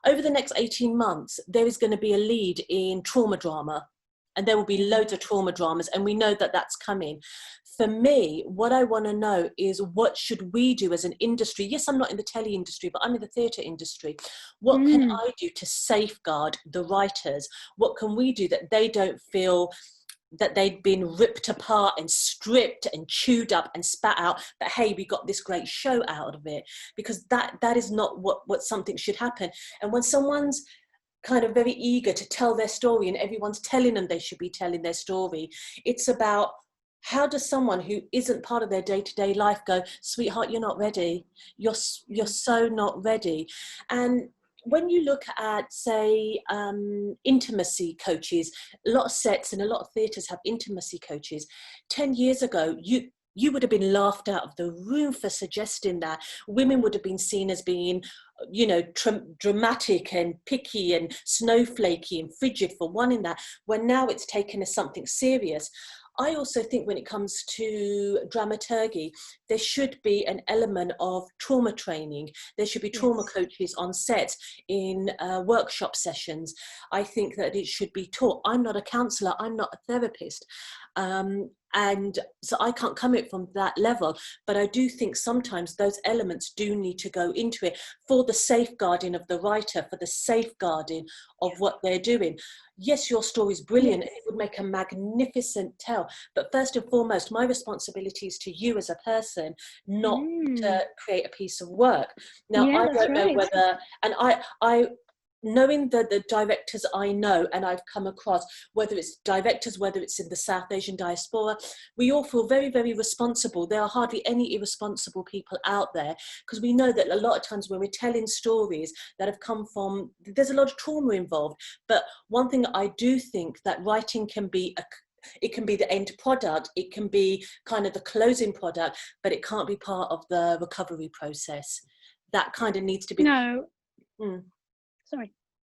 Over the next 18 months, there is going to be a lead in trauma drama. And there will be loads of trauma dramas, and we know that that's coming. For me, what I want to know is, what should we do as an industry? Yes, I'm not in the telly industry, but I'm in the theatre industry. What can I do to safeguard the writers? What can we do that they don't feel that they'd been ripped apart and stripped and chewed up and spat out, but hey, we got this great show out of it? Because that is not what something should happen. And when someone's kind of very eager to tell their story and everyone's telling them they should be telling their story, it's about, how does someone who isn't part of their day-to-day life go, sweetheart, you're not ready, you're so not ready? And when you look at, say, intimacy coaches, a lot of sets and a lot of theatres have intimacy coaches. 10 years ago, you would have been laughed out of the room for suggesting that. Women would have been seen as being, you know, dramatic and picky and snowflakey and frigid for wanting that, when now it's taken as something serious. I also think when it comes to dramaturgy, there should be an element of trauma training. There should be trauma coaches on set, in workshop sessions. I think that it should be taught. I'm not a counsellor, I'm not a therapist. And so I can't come at it from that level, but I do think sometimes those elements do need to go into it for the safeguarding of the writer, for the safeguarding of what they're doing. Yes, your story is brilliant. It would make a magnificent tell. But first and foremost, my responsibility is to you as a person, not to create a piece of work. Now, I don't know whether, and I knowing the directors I know and I've come across, whether it's directors, whether it's in the South Asian diaspora, we all feel very, very responsible. There are hardly any irresponsible people out there, because we know that a lot of times when we're telling stories that have come from, there's a lot of trauma involved. But one thing I do think, that writing can be it can be the end product, it can be kind of the closing product, but it can't be part of the recovery process. That kind of needs to be.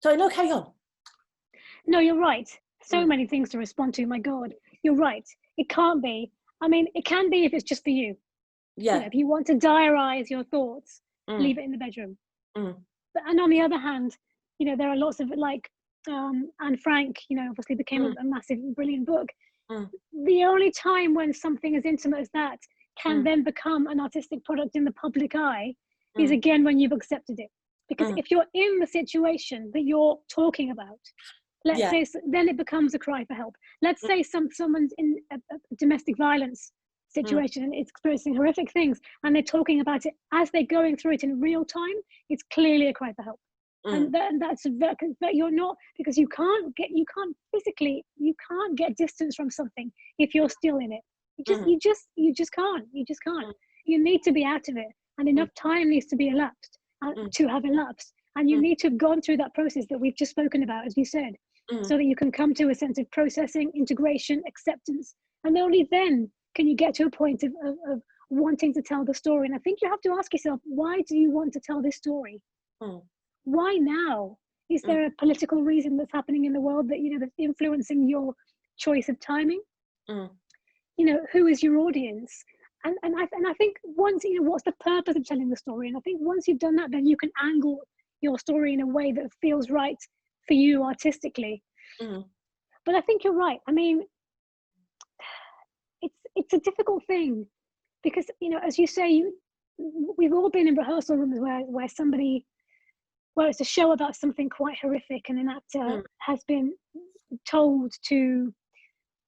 Sorry, no, carry on. No, you're right. So many things to respond to. My God, you're right. It can't be. I mean, it can be if it's just for you. Yeah. You know, if you want to diarize your thoughts, leave it in the bedroom. But, and on the other hand, you know, there are lots of, like, Anne Frank, you know, obviously became a massive, brilliant book. The only time when something as intimate as that can then become an artistic product in the public eye is, again, when you've accepted it. Because if you're in the situation that you're talking about, let's say, then it becomes a cry for help. Let's say someone's in a domestic violence situation and it's experiencing horrific things, and they're talking about it as they're going through it in real time. It's clearly a cry for help. And that's, but you're not, because you can't physically get distance from something if you're still in it. You just can't. You need to be out of it, and enough time needs to be elapsed to have elapsed, and you need to have gone through that process that we've just spoken about, as you said, so that you can come to a sense of processing, integration, acceptance, and only then can you get to a point of wanting to tell the story. And I think you have to ask yourself, why do you want to tell this story? Why now? Is there a political reason that's happening in the world that, you know, that's influencing your choice of timing? You know, who is your audience? And I think once, you know, what's the purpose of telling the story? And I think once you've done that, then you can angle your story in a way that feels right for you artistically. But I think you're right. I mean, it's a difficult thing, because, you know, as you say, we've all been in rehearsal rooms where it's a show about something quite horrific, and an actor has been told to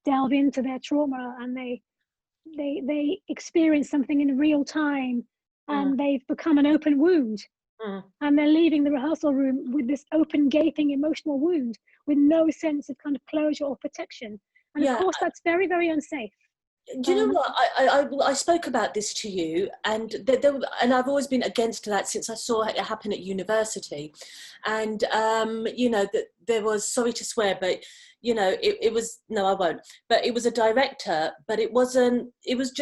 delve into their trauma, and they experience something in real time, and they've become an open wound, and they're leaving the rehearsal room with this open, gaping emotional wound with no sense of kind of closure or protection. And of course, that's very, very unsafe. Do you know what? I spoke about this to you, and and I've always been against that since I saw it happen at university. And you know, that there was, sorry to swear, but you know, it was, no, I won't. But it was a director, but it wasn't. It was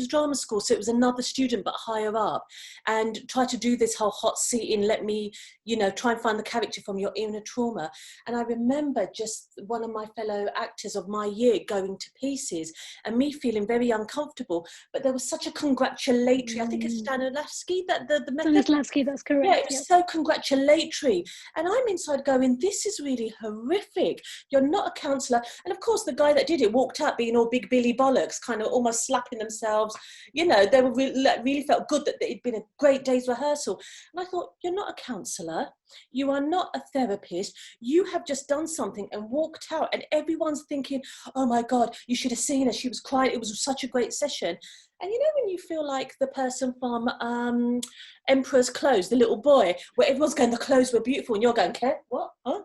drama school, so it was another student, but higher up, and tried to do this whole hot seat in, let me, you know, try and find the character from your inner trauma. And I remember just one of my fellow actors of my year going to pieces, and me feeling very uncomfortable. But there was such a congratulatory, I think it's Stanislavski, that the Stanislavski, that's correct. Yeah, it was so congratulatory. And I'm inside going, this is really horrific. You're not a counsellor. And of course, the guy that did it walked out being all big Billy Bollocks, kind of almost slapping themselves. You know, they were really felt good that it'd been a great day's rehearsal. And I thought, you're not a counsellor. You are not a therapist. You have just done something and walked out. And everyone's thinking, oh my God, you should have seen her. She was crying. It was such a great session. And you know, when you feel like the person from Emperor's Clothes, the little boy, where everyone's going, the clothes were beautiful, and you're going, okay, what? Huh?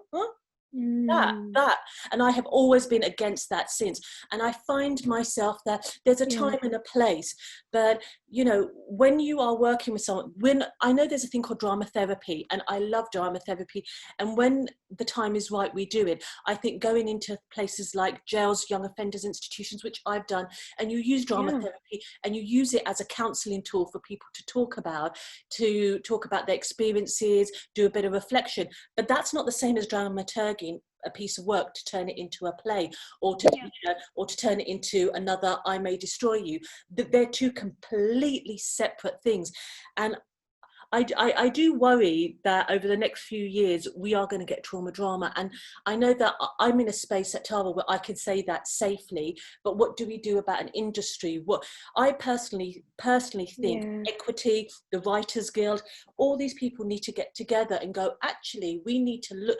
That. And I have always been against that since. And I find myself that there's a time and a place. But, you know, when you are working with someone, when I know there's a thing called drama therapy, and I love drama therapy. And when the time is right, we do it. I think going into places like jails, young offenders institutions, which I've done, and you use drama therapy, and you use it as a counselling tool for people to talk about their experiences, do a bit of reflection. But that's not the same as dramaturgy, a piece of work to turn it into a play, or to or to turn it into another I May Destroy You. They're two completely separate things. And I do worry that over the next few years we are going to get trauma drama, and I know that I'm in a space at Tara where I can say that safely. But what do we do about an industry? What I personally think, Equity, the Writers Guild, all these people need to get together and go, actually, we need to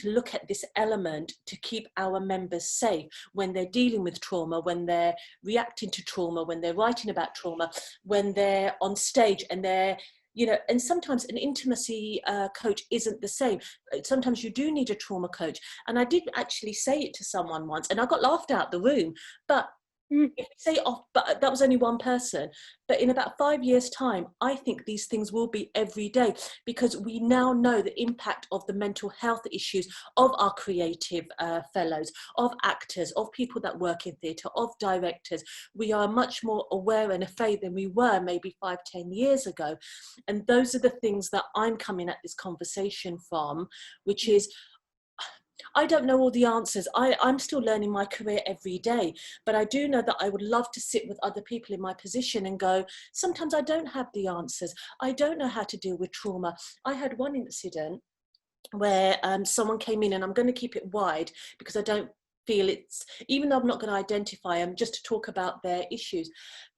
look at this element to keep our members safe when they're dealing with trauma, when they're reacting to trauma, when they're writing about trauma, when they're on stage and they're, you know, and sometimes an intimacy coach isn't the same. Sometimes you do need a trauma coach. And I did actually say it to someone once, and I got laughed out the room. But if you say off, but that was only one person. But in about 5 years' time, I think these things will be every day, because we now know the impact of the mental health issues of our creative fellows, of actors, of people that work in theatre, of directors. We are much more aware and afraid than we were maybe 5-10 years ago. And those are the things that I'm coming at this conversation from, which is, I don't know all the answers. I'm still learning my career every day, but I do know that I would love to sit with other people in my position and go, sometimes I don't have the answers. I don't know how to deal with trauma. I had one incident where someone came in, and I'm going to keep it wide because I don't feel it's, even though I'm not going to identify them, just to talk about their issues,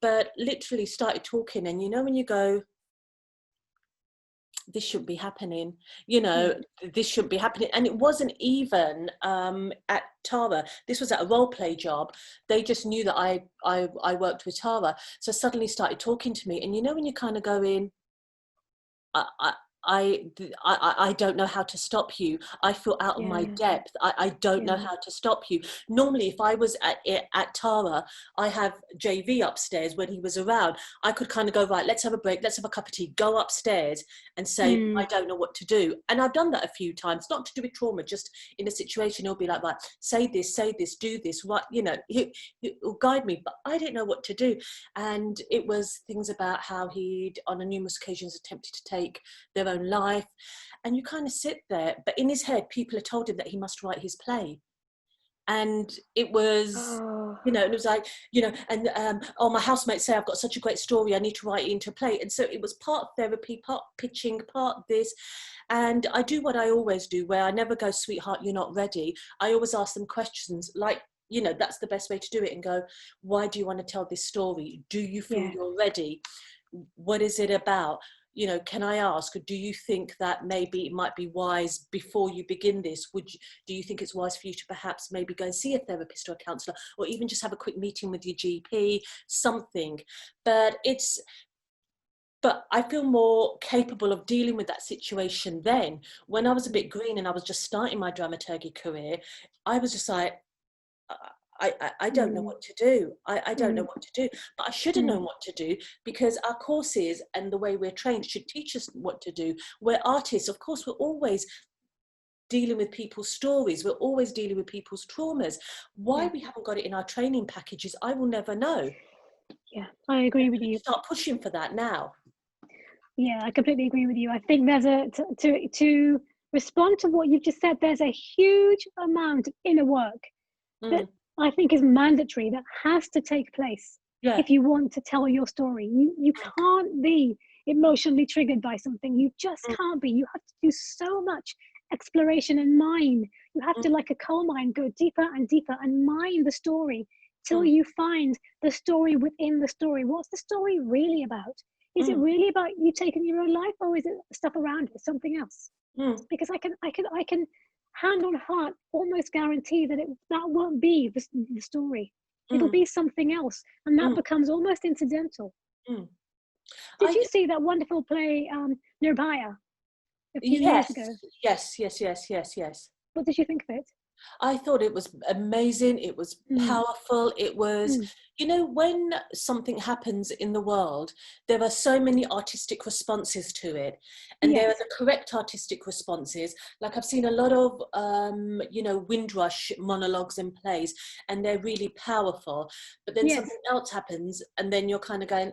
but literally started talking. And you know, when you go, this shouldn't be happening, you know, this shouldn't be happening. And it wasn't even at Tara. This was at a role play job. They just knew that I worked with Tara. So suddenly started talking to me. And you know, when you kind of go in, I don't know how to stop you. I feel out of my depth. I don't know how to stop you. Normally, if I was at Tara, I have JV upstairs when he was around. I could kind of go, right, let's have a break, let's have a cup of tea, go upstairs and say, I don't know what to do. And I've done that a few times, not to do with trauma, just in a situation, he'll be like, right, say this, do this, what, you know, he'll guide me, but I didn't know what to do. And it was things about how he'd on numerous occasions attempted to take their own life. And you kind of sit there, but in his head people had told him that he must write his play. And it was you know, and it was like, you know, and oh, my housemates say I've got such a great story, I need to write it into a play. And so it was part therapy, part pitching, part this. And I do what I always do, where I never go, sweetheart, you're not ready. I always ask them questions like, you know, that's the best way to do it, and go, why do you want to tell this story? Do you feel you're ready? What is it about? You know, can I ask, do you think that maybe it might be wise before you begin this? Do you think it's wise for you to perhaps maybe go and see a therapist or a counsellor, or even just have a quick meeting with your GP, something? But I feel more capable of dealing with that situation then. When I was a bit green and I was just starting my dramaturgy career, I was just like, I don't know what to do. I don't know what to do. But I should have known what to do, because our courses and the way we're trained should teach us what to do. We're artists. Of course, we're always dealing with people's stories. We're always dealing with people's traumas. Why we haven't got it in our training packages, I will never know. Yeah, I agree with you. Start pushing for that now. Yeah, I completely agree with you. I think there's to respond to what you've just said, there's a huge amount of inner work that I think is mandatory, that has to take place if you want to tell your story. You can't be emotionally triggered by something. You just can't be. You have to do so much exploration and mine. You have to, like a coal mine, go deeper and deeper and mine the story till you find the story within the story. What's the story really about? Is it really about you taking your own life, or is it stuff around it, something else? Because I can hand on heart almost guarantee that that won't be the story. It'll be something else, and that becomes almost incidental. Did you see that wonderful play, Nirbhaya, a few years ago? Yes. What did you think of it? I thought it was amazing. It was powerful. It was, you know, when something happens in the world, there are so many artistic responses to it. And there are the correct artistic responses. Like I've seen a lot of, you know, Windrush monologues and plays, and they're really powerful. But then something else happens, and then you're kind of going,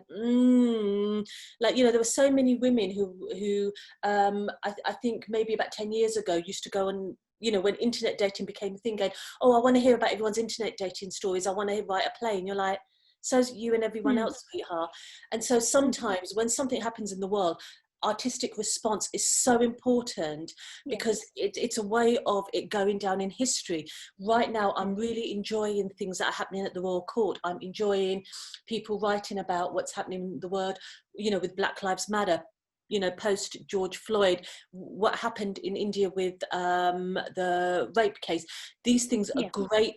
like, you know, there were so many women who I think maybe about 10 years ago used to go and, you know, when internet dating became a thing, going, oh, I want to hear about everyone's internet dating stories. I want to write a play. And you're like, so's you and everyone else, sweetheart. And so sometimes when something happens in the world, artistic response is so important, because it's a way of it going down in history. Right now, I'm really enjoying things that are happening at the Royal Court. I'm enjoying people writing about what's happening in the world, you know, with Black Lives Matter. You know, post George Floyd, what happened in India with the rape case. These things are great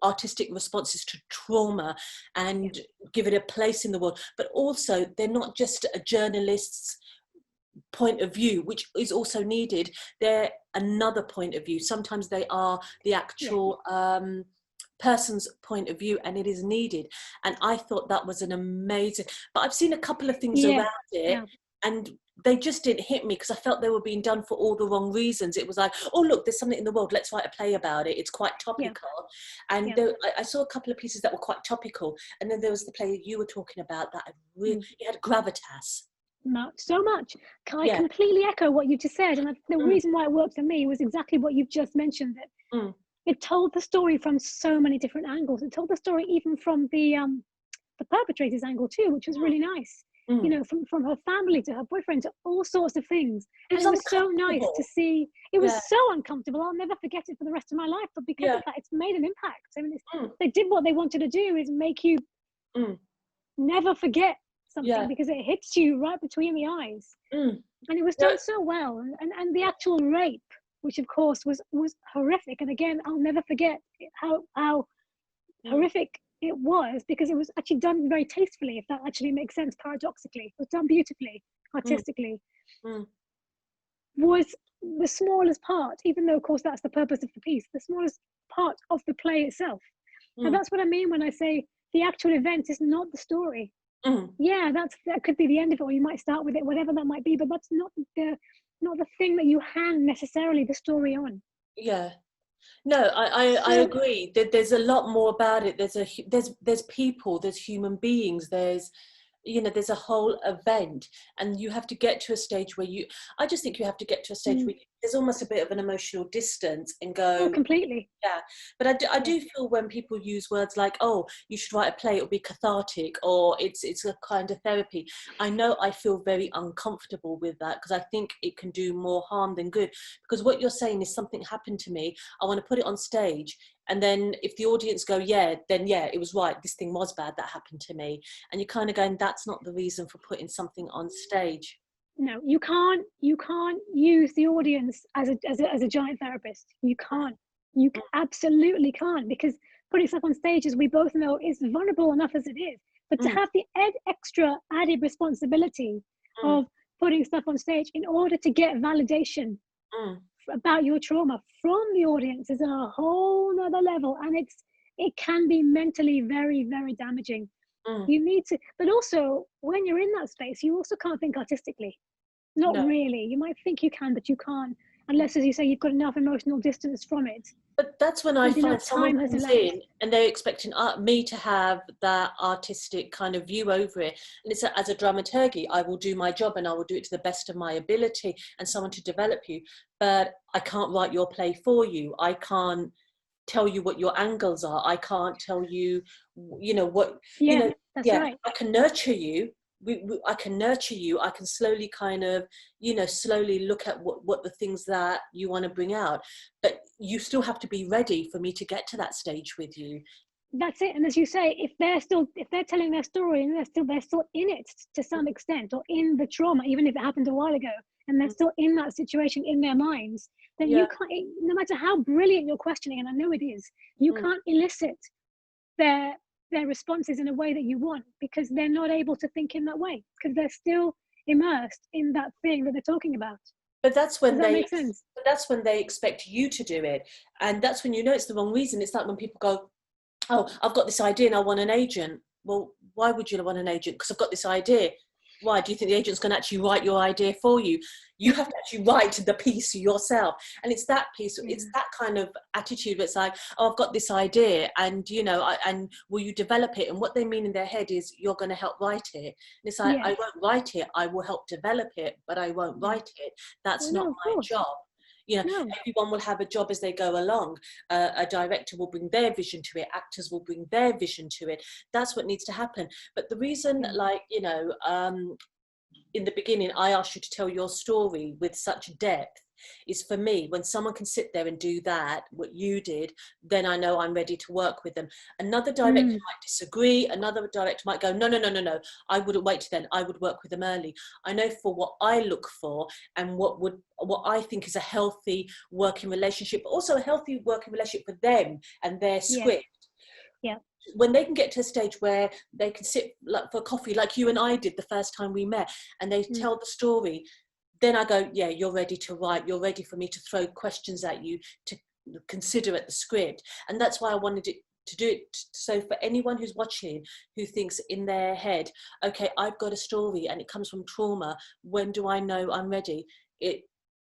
artistic responses to trauma and give it a place in the world. But also, they're not just a journalist's point of view, which is also needed. They're another point of view. Sometimes they are the actual person's point of view, and it is needed. And I thought that was an amazing, but I've seen a couple of things around it, and they just didn't hit me, because I felt they were being done for all the wrong reasons. It was like, oh, look, there's something in the world, let's write a play about it. It's quite topical. And I saw a couple of pieces that were quite topical. And then there was the play you were talking about that really, it had gravitas. So much. I completely echo what you just said. And the reason why it worked for me was exactly what you've just mentioned, that it told the story from so many different angles. It told the story even from the perpetrator's angle too, which was really nice. You know, from her family to her boyfriend to all sorts of things. And it was so nice to see. It was so uncomfortable. I'll never forget it for the rest of my life. But because of that, it's made an impact. I mean, they did what they wanted to do, is make you never forget something, because it hits you right between the eyes. And it was done so well. And the actual rape, which of course was horrific. And again, I'll never forget how horrific it was, because it was actually done very tastefully, if that actually makes sense. Paradoxically, it was done beautifully, artistically. Was the smallest part, even though of course that's the purpose of the piece, the smallest part of the play itself. And that's what I mean when I say the actual event is not the story. That could be the end of it, or you might start with it, whatever that might be, but that's not the thing that you hang necessarily the story on. No, I agree. There's a lot more about it. There's people, there's human beings, there's, you know, there's a whole event, and you have to get to a stage where I just think you have to get to a stage where you there's almost a bit of an emotional distance and go, Oh, completely. yeah. But I do feel when people use words like, oh, you should write a play, it'll be cathartic, or it's a kind of therapy. I know I feel very uncomfortable with that, because I think it can do more harm than good. Because what you're saying is, something happened to me, I want to put it on stage. And then if the audience go, yeah, then yeah, it was right, this thing was bad, that happened to me. And you're kind of going, that's not the reason for putting something on stage. No, you can't use the audience as a giant therapist. You can't. You absolutely can't, because putting stuff on stage, as we both know, is vulnerable enough as it is. But to have the extra added responsibility of putting stuff on stage in order to get validation about your trauma from the audience is a whole nother level, and it can be mentally very, very damaging. You need to, but also when you're in that space, you also can't think artistically. Not really. You might think you can, but you can't, unless, as you say, you've got enough emotional distance from it. But that's when I find someone has comes in and they're expecting me to have that artistic kind of view over it. And it's as a dramaturgy, I will do my job and I will do it to the best of my ability, and someone to develop you. But I can't write your play for you. I can't tell you what your angles are. I can't tell you, what, that's right. I can nurture you. I can nurture you. I can slowly kind of, slowly look at what the things that you want to bring out. But you still have to be ready for me to get to that stage with you. That's it. And as you say, if they're telling their story and they're still in it to some extent, or in the trauma, even if it happened a while ago, and they're still in that situation in their minds, then you can't, no matter how brilliant you're questioning, and I know it is, you can't elicit their responses in a way that you want, because they're not able to think in that way, because they're still immersed in that thing that they're talking about. But that's when make sense? That's when they expect you to do it, and that's when it's the wrong reason. It's like when people go, oh, I've got this idea and I want an agent. Well, why would you want an agent? Because I've got this idea. Why? Do you think the agent's going to actually write your idea for you? You have to actually write the piece yourself. And it's that piece, it's that kind of attitude where it's like, oh, I've got this idea, and, and will you develop it? And what they mean in their head is, you're going to help write it. And it's like, I won't write it. I will help develop it, but I won't write it. That's not my job. Everyone will have a job as they go along. A director will bring their vision to it. Actors will bring their vision to it. That's what needs to happen. But the reason, in the beginning, I asked you to tell your story with such depth is, for me, when someone can sit there and do that, what you did, then I know I'm ready to work with them. Another director might disagree. Another director might go, no, I wouldn't wait till then. I would work with them early. I know for what I look for and what I think is a healthy working relationship, but also a healthy working relationship for them and their script. Yeah. When they can get to a stage where they can sit for coffee, like you and I did the first time we met, and they tell the story, then I go, yeah, you're ready to write. You're ready for me to throw questions at you, to consider at the script. And that's why I wanted it to do it. So for anyone who's watching, who thinks in their head, okay, I've got a story and it comes from trauma, when do I know I'm ready?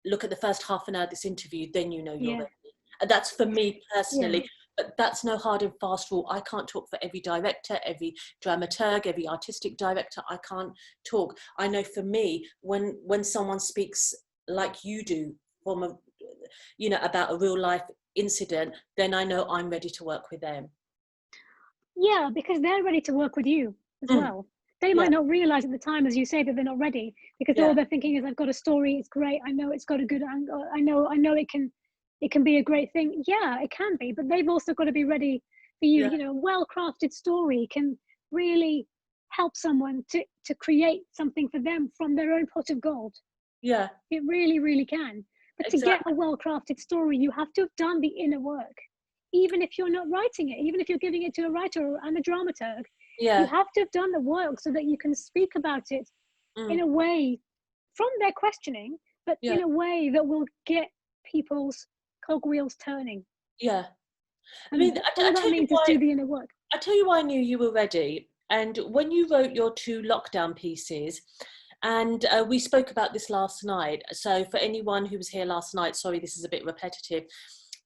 Look at the first half an hour of this interview, then you know you're ready. And that's for me personally. But that's no hard and fast rule. I can't talk for every director, every dramaturg, every artistic director. I can't talk. I know for me, when someone speaks like you do from about a real life incident, then I know I'm ready to work with them. Yeah, because they're ready to work with you as well. They might not realize at the time, as you say, that they're not ready, because all they're thinking is, I've got a story, it's great, I know it's got a good angle, I know it can be a great thing. Yeah, it can be, but they've also got to be ready for you. Well-crafted story can really help someone to create something for them from their own pot of gold. Yeah, it really, really can. But to get a well-crafted story, you have to have done the inner work. Even if you're not writing it, even if you're giving it to a writer and a dramaturg, you have to have done the work so that you can speak about it in a way from their questioning, but in a way that will get people's cogwheels turning. Yeah. I mean, all that means is do the inner work. I tell you why I knew you were ready. And when you wrote your 2 lockdown pieces, and we spoke about this last night. So for anyone who was here last night, sorry, this is a bit repetitive,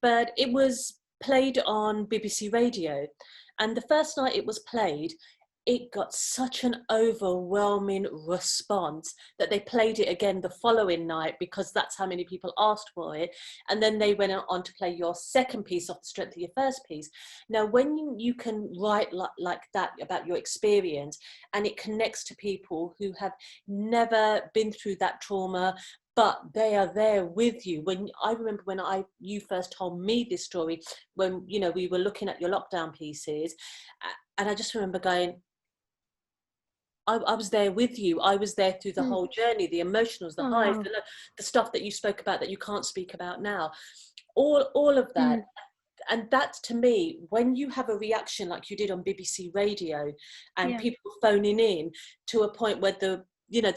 but it was played on BBC Radio. And the first night it was played, it got such an overwhelming response that they played it again the following night, because that's how many people asked for it. And then they went on to play your second piece off the strength of your first piece. Now, when you can write like that about your experience, and it connects to people who have never been through that trauma, but they are there with you. When I remember when you first told me this story, when, you know, we were looking at your lockdown pieces, and I just remember going, I was there with you. I was there through the whole journey, the emotionals, the highs, the stuff that you spoke about that you can't speak about now, all of that. And that, to me, when you have a reaction like you did on BBC Radio, and people phoning in to a point where the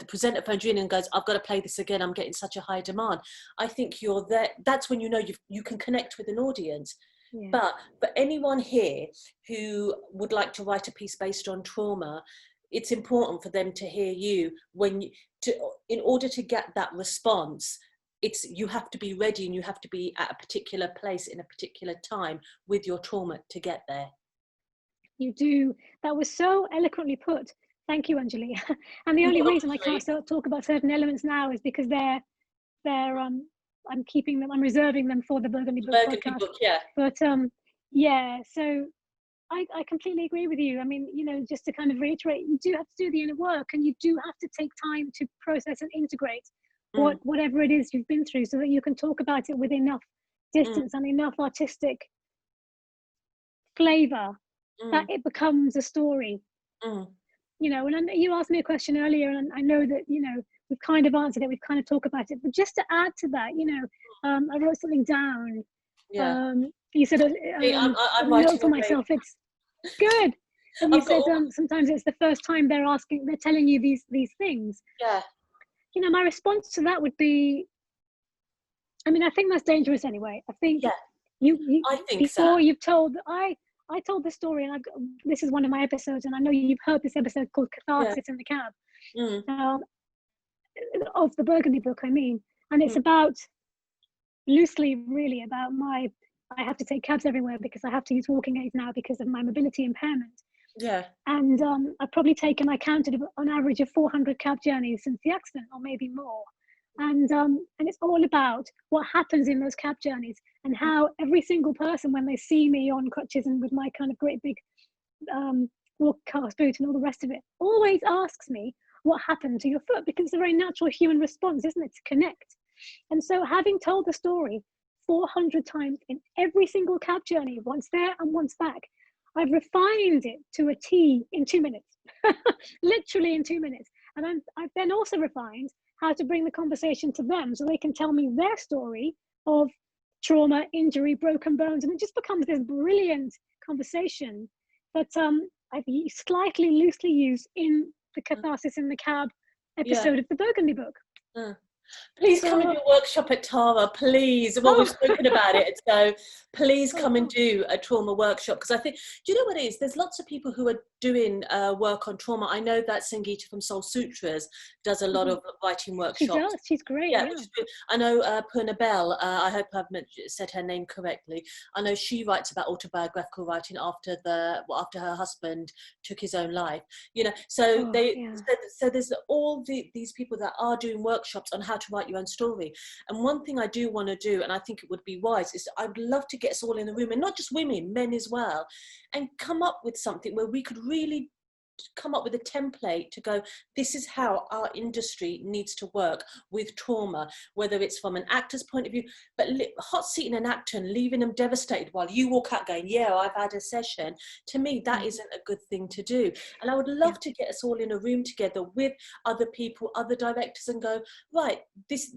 presenter phones you in and goes, I've got to play this again, I'm getting such a high demand. I think you're there. That's when you know you can connect with an audience. Yeah. But for anyone here who would like to write a piece based on trauma, it's important for them to hear you in order to get that response. You have to be ready, and you have to be at a particular place in a particular time with your trauma to get there. You do. That was so eloquently put. Thank you, Anjali. And the only reason I can't talk about certain elements now is because I'm keeping them, I'm reserving them for the Burgundy Book podcast. Yeah. But so I completely agree with you. I mean, just to kind of reiterate, you do have to do the inner work, and you do have to take time to process and integrate whatever it is you've been through, so that you can talk about it with enough distance and enough artistic flavor that it becomes a story. And you asked me a question earlier, and I know that we've kind of answered it, we've kind of talked about it, but just to add to that, I wrote something down. You said I'm note for myself. It's good. And you said sometimes it's the first time they're telling you these things. Yeah. My response to that would be, I mean, I think that's dangerous anyway. I think I think before so. You've told, I told this story, and this is one of my episodes, and I know you've heard this episode called Catharsis in the Cab, of the Burgundy book, I mean, and it's about, loosely really about I have to take cabs everywhere because I have to use walking aids now because of my mobility impairment. Yeah. And I've probably taken, I counted on average of 400 cab journeys since the accident, or maybe more. And it's all about what happens in those cab journeys, and how every single person, when they see me on crutches and with my kind of great big walk cast boot and all the rest of it, always asks me what happened to your foot, because it's a very natural human response, isn't it, to connect. And so, having told the story 400 times in every single cab journey, once there and once back, I've refined it to a T in 2 minutes, literally in 2 minutes. And I've then also refined how to bring the conversation to them, so they can tell me their story of trauma, injury, broken bones, and it just becomes this brilliant conversation that I've slightly loosely used in the Catharsis in the Cab episode of the Burgundy book. Please come and do a workshop at Tara, please. Well, we've spoken about it, so please come and do a trauma workshop, because I think, do you know what it is? There's lots of people who are doing work on trauma. I know that Sangeeta from Soul Sutras does a lot of writing workshops. She does, she's great. Yeah. I know Purna Bell, I hope I've said her name correctly. I know she writes about autobiographical writing after her husband took his own life. So so there's all these people that are doing workshops on how to write your own story. And one thing I do want to do, and I think it would be wise, is I'd love to get us all in a room, and not just women, men as well, and come up with something where we could really come up with a template to go, this is how our industry needs to work with trauma, whether it's from an actor's point of view, but hot seating an actor and leaving them devastated while you walk out going, yeah, I've had a session, to me that isn't a good thing to do. And I would love to get us all in a room together with other people, other directors, and go, right, this,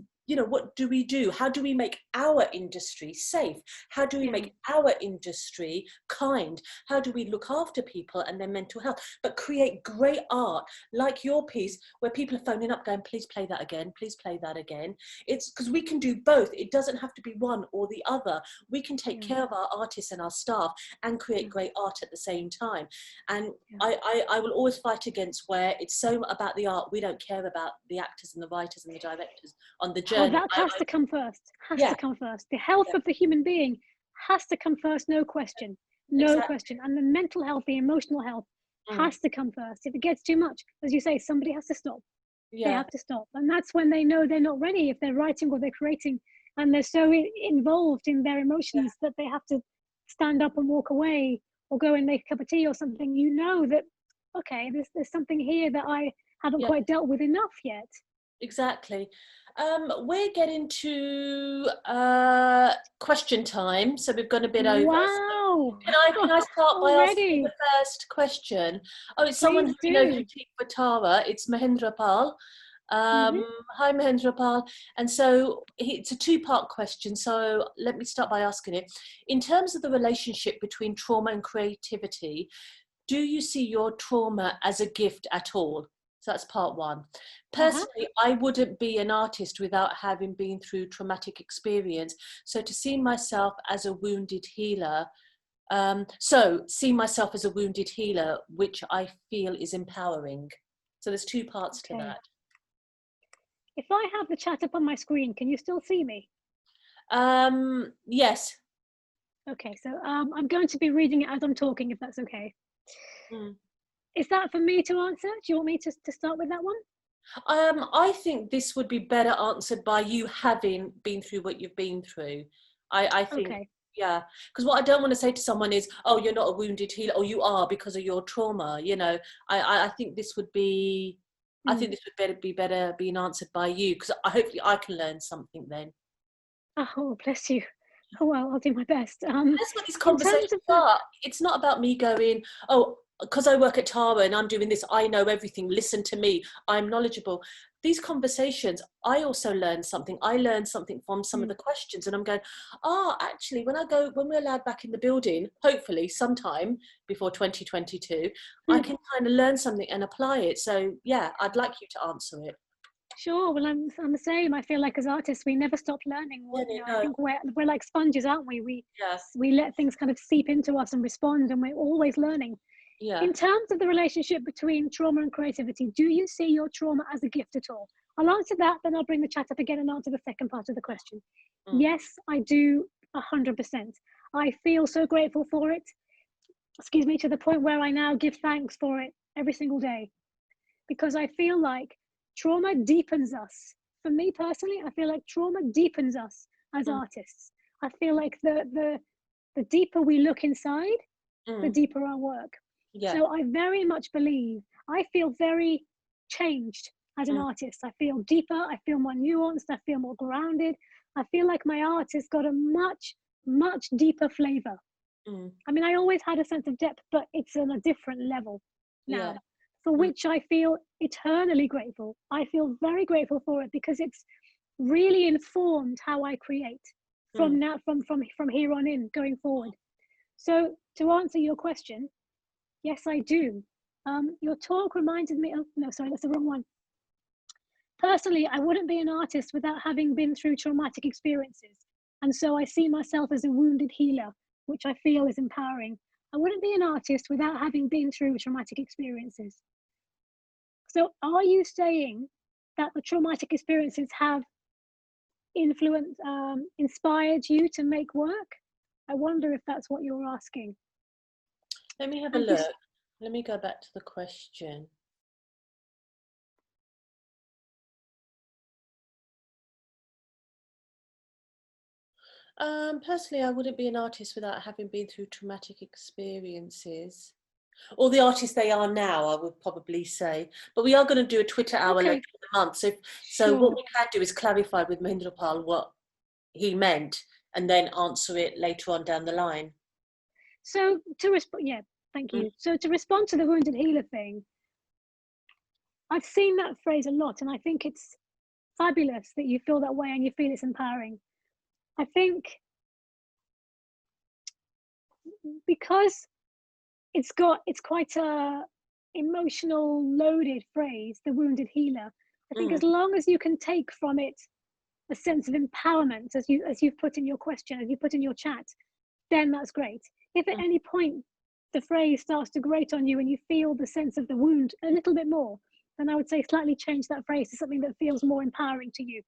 what do we do? How do we make our industry safe? How do we make our industry kind? How do we look after people and their mental health, but create great art like your piece, where people are phoning up going, please play that again, please play that again. It's because we can do both. It doesn't have to be one or the other. We can take care of our artists and our staff and create great art at the same time. And I will always fight against where it's so about the art, we don't care about the actors and the writers and the directors on the journey. Oh, that has to come first. To come first. The health of the human being has to come first, no question. No question. And the mental health, the emotional health, has to come first. If it gets too much, as you say, somebody has to stop. They Yeah. have to stop. And that's when they know they're not ready, if they're writing or they're creating and they're so involved in their emotions that they have to stand up and walk away or go and make a cup of tea or something. You know that, okay, there's something here that I haven't quite dealt with enough yet. Exactly. We're getting to question time, so we've gone a bit over. Wow. So can I start by asking Already? the first question? Oh, it's someone Please who we know do. through Team Tara. It's Mahendra Pal. Hi, Mahendra Pal. And so it's a two-part question. So let me start by asking it. In terms of the relationship between trauma and creativity, do you see your trauma as a gift at all? So that's part one. Personally, I wouldn't be an artist without having been through traumatic experience. So to see myself as a wounded healer, which I feel is empowering. So there's two parts to that. If I have the chat up on my screen, can you still see me? Yes. Okay, so I'm going to be reading it as I'm talking, if that's okay. Is that for me to answer? Do you want me to start with that one? I think this would be better answered by you having been through what you've been through. I think, yeah, because what I don't want to say to someone is, oh, you're not a wounded healer, or you are because of your trauma. You know, I think this would be, I think this would be better being answered by you, because hopefully I can learn something then. Oh, bless you. Oh, well, I'll do my best. That's what these conversations are. It's not about me going, oh, because I work at Tara and I'm doing this, I know everything, listen to me, I'm knowledgeable. These conversations, I also learn something. I learned something from some of the questions, and I'm going, actually, when we're allowed back in the building, hopefully sometime before 2022, I can kind of learn something and apply it. So yeah, I'd like you to answer it. Sure. Well, I'm the same. I feel like as artists, we never stop learning. I think we're like sponges, aren't we? We let things kind of seep into us and respond, and we're always learning. Yeah. In terms of the relationship between trauma and creativity, do you see your trauma as a gift at all? I'll answer that, then I'll bring the chat up again and answer the second part of the question. Yes, I do 100%. I feel so grateful for it, to the point where I now give thanks for it every single day, because I feel like trauma deepens us. For me personally, I feel like trauma deepens us as artists. I feel like the deeper we look inside, the deeper our work. Yeah. So I very much believe, I feel very changed as an artist. I feel deeper, I feel more nuanced, I feel more grounded. I feel like my art has got a much, much deeper flavor. I mean, I always had a sense of depth, but it's on a different level now, for which I feel eternally grateful. I feel very grateful for it because it's really informed how I create from now, from here on in, going forward. So to answer your question, yes, I do. Your talk reminded me of, no, sorry, that's the wrong one. Personally, I wouldn't be an artist without having been through traumatic experiences. And so I see myself as a wounded healer, which I feel is empowering. I wouldn't be an artist without having been through traumatic experiences. So are you saying that the traumatic experiences have inspired you to make work? I wonder if that's what you're asking. Let me have a look. Let me go back to the question. Personally, I wouldn't be an artist without having been through traumatic experiences. Or the artist they are now, I would probably say. But we are going to do a Twitter hour later in the month. So what we can do is clarify with Mahendra Pal what he meant and then answer it later on down the line. So to respond, thank you. So to respond to the wounded healer thing, I've seen that phrase a lot, and I think it's fabulous that you feel that way and you feel it's empowering. I think because it's quite a emotional loaded phrase, the wounded healer. I think as long as you can take from it a sense of empowerment, as you've put in your question, as you put in your chat, then that's great. If at any point the phrase starts to grate on you and you feel the sense of the wound a little bit more, then I would say slightly change that phrase to something that feels more empowering to you.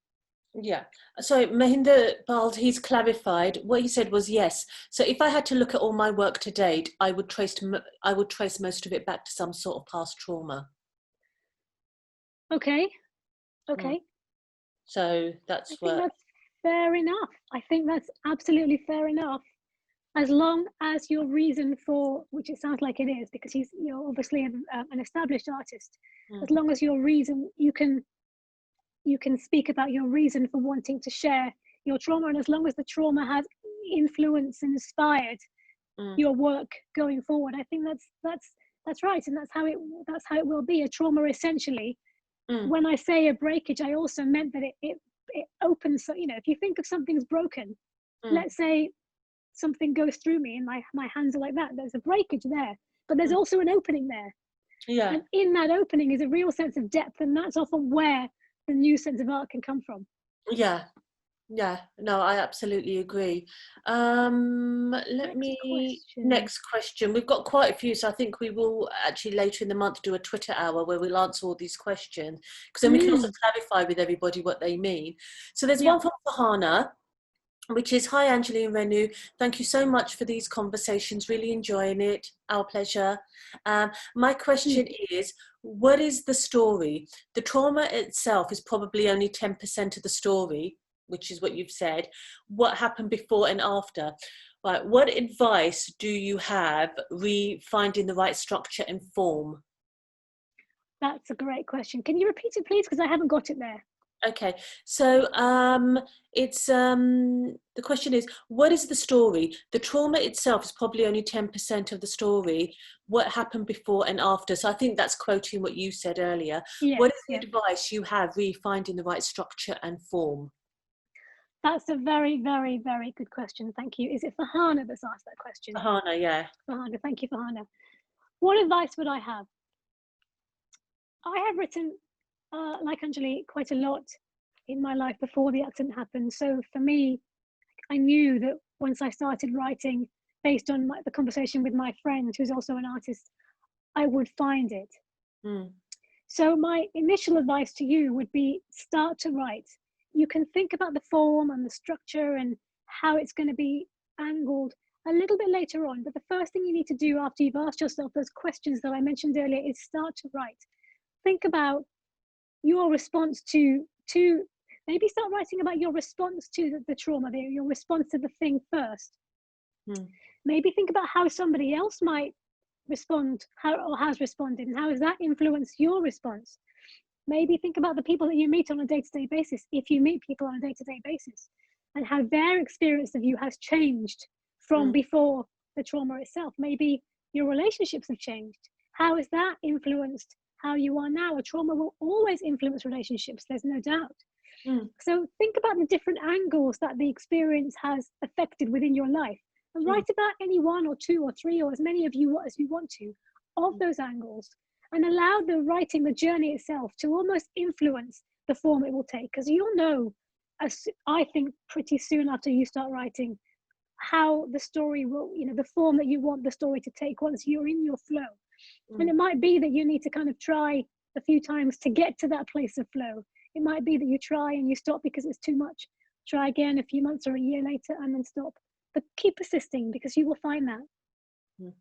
Yeah. So Mahinder Bald, he's clarified. What he said was yes. So if I had to look at all my work to date, I would trace most of it back to some sort of past trauma. Okay. Mm. Okay. So I that's think what. that's fair enough. I think that's absolutely fair enough. As long as your reason for, which it sounds like it is, because you're obviously an established artist. As Mm, long as your reason, you can speak about your reason for wanting to share your trauma, and as long as the trauma has influenced and inspired mm, your work going forward, I think that's right, and that's how it will be. A trauma, essentially, mm, when I say a breakage, I also meant that it opens. So, if you think of something's broken, mm, let's say something goes through me and my hands are like that, there's a breakage there, but there's mm. also an opening there, Yeah. and in that opening is a real sense of depth, and that's often where the new sense of art can come from. Yeah. Yeah, no, I absolutely agree. Next question. Next question. We've got quite a few, so I think we will actually later in the month do a Twitter hour where we'll answer all these questions, because then we can also clarify with everybody what they mean. So there's Yeah. one from Fahana, which is, hi Anjali and Renu, thank you so much for these conversations, really enjoying it, our pleasure. My question is, what is the story? The trauma itself is probably only 10% of the story, which is what you've said. What happened before and after? Right, what advice do you have finding the right structure and form? That's a great question. Can you repeat it, please? Because I haven't got it there. Okay, so it's the question is, what is the story? The trauma itself is probably only 10% of the story. What happened before and after? So I think that's quoting what you said earlier. Yes, What is the yeah. advice you have finding the right structure and form? That's a very, very, very good question. Thank you. Is it Fahana that's asked that question? Hana, yeah. Fahana, thank you, Fahana. What advice would I have? I have written, like Anjali, quite a lot in my life before the accident happened. So for me, I knew that once I started writing based on the conversation with my friend, who's also an artist, I would find it. Mm, So my initial advice to you would be start to write. You can think about the form and the structure and how it's going to be angled a little bit later on. But the first thing you need to do after you've asked yourself those questions that I mentioned earlier is start to write. Think about your response to maybe start writing about your response to the trauma, your response to the thing first. mm, Maybe think about how somebody else might respond, or has responded, and how has that influenced your response. Maybe think about the people that you meet on a day-to-day basis, if you meet people on a day-to-day basis, and how their experience of you has changed from mm, before the trauma itself. Maybe your relationships have changed. How has that influenced how you are now? A trauma will always influence relationships, there's no doubt. mm, So think about the different angles that the experience has affected within your life, and mm, write about any one or two or three, or as many of you as you want to, of those angles, and allow the writing, the journey itself, to almost influence the form it will take. Because you'll know, as I think, pretty soon after you start writing, how the story will, the form that you want the story to take once you're in your flow. And mm, it might be that you need to kind of try a few times to get to that place of flow. It might be that you try and you stop because it's too much. Try again a few months or a year later and then stop. But keep persisting, because you will find that. mm.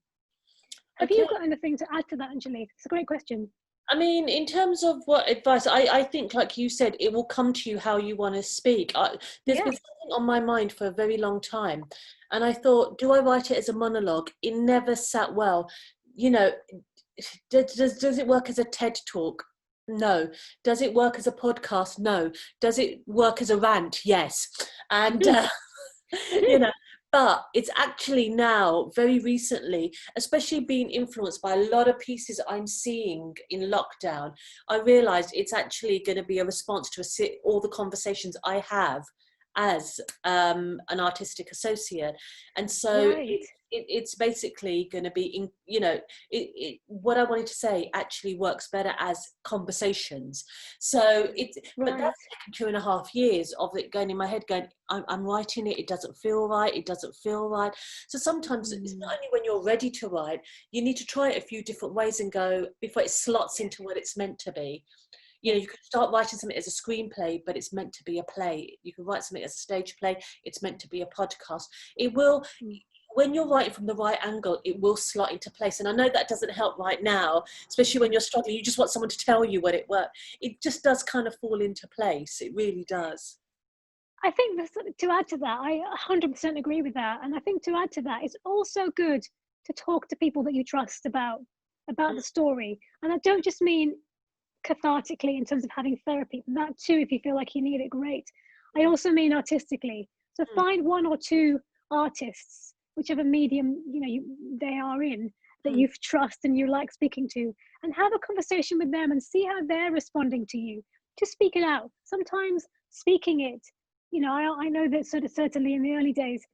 Have Okay. you got anything to add to that, Anjali? It's a great question. I mean, in terms of what advice, I think, like you said, it will come to you how you want to speak. There's Yeah. been something on my mind for a very long time. And I thought, do I write it as a monologue? It never sat well. You know, does it work as a TED talk? No. Does it work as a podcast? No. Does it work as a rant? Yes. And, you know, but it's actually now, very recently, especially being influenced by a lot of pieces I'm seeing in lockdown, I realized it's actually going to be a response to all the conversations I have as an artistic associate. And so Right. it's basically going to be, what I wanted to say actually works better as conversations. So but Right. that's taken 2.5 years of it going in my head, going, I'm writing it, it doesn't feel right, it doesn't feel right. So sometimes it's not only when you're ready to write, you need to try it a few different ways and go before it slots into what it's meant to be. You know, you could start writing something as a screenplay, but it's meant to be a play. You can write something as a stage play. It's meant to be a podcast. It will, when you're writing from the right angle, it will slot into place. And I know that doesn't help right now, especially when you're struggling. You just want someone to tell you what it worked. It just does kind of fall into place. It really does. I think to add to that, I 100% agree with that. And I think to add to that, it's also good to talk to people that you trust about the story. And I don't just mean cathartically in terms of having therapy. That too, if you feel like you need it, great. I also mean artistically. So find one or two artists, whichever medium they are in, that you trust and you like speaking to, and have a conversation with them and see how they're responding to you. Just speak it out. Sometimes speaking it, I know that certainly in the early days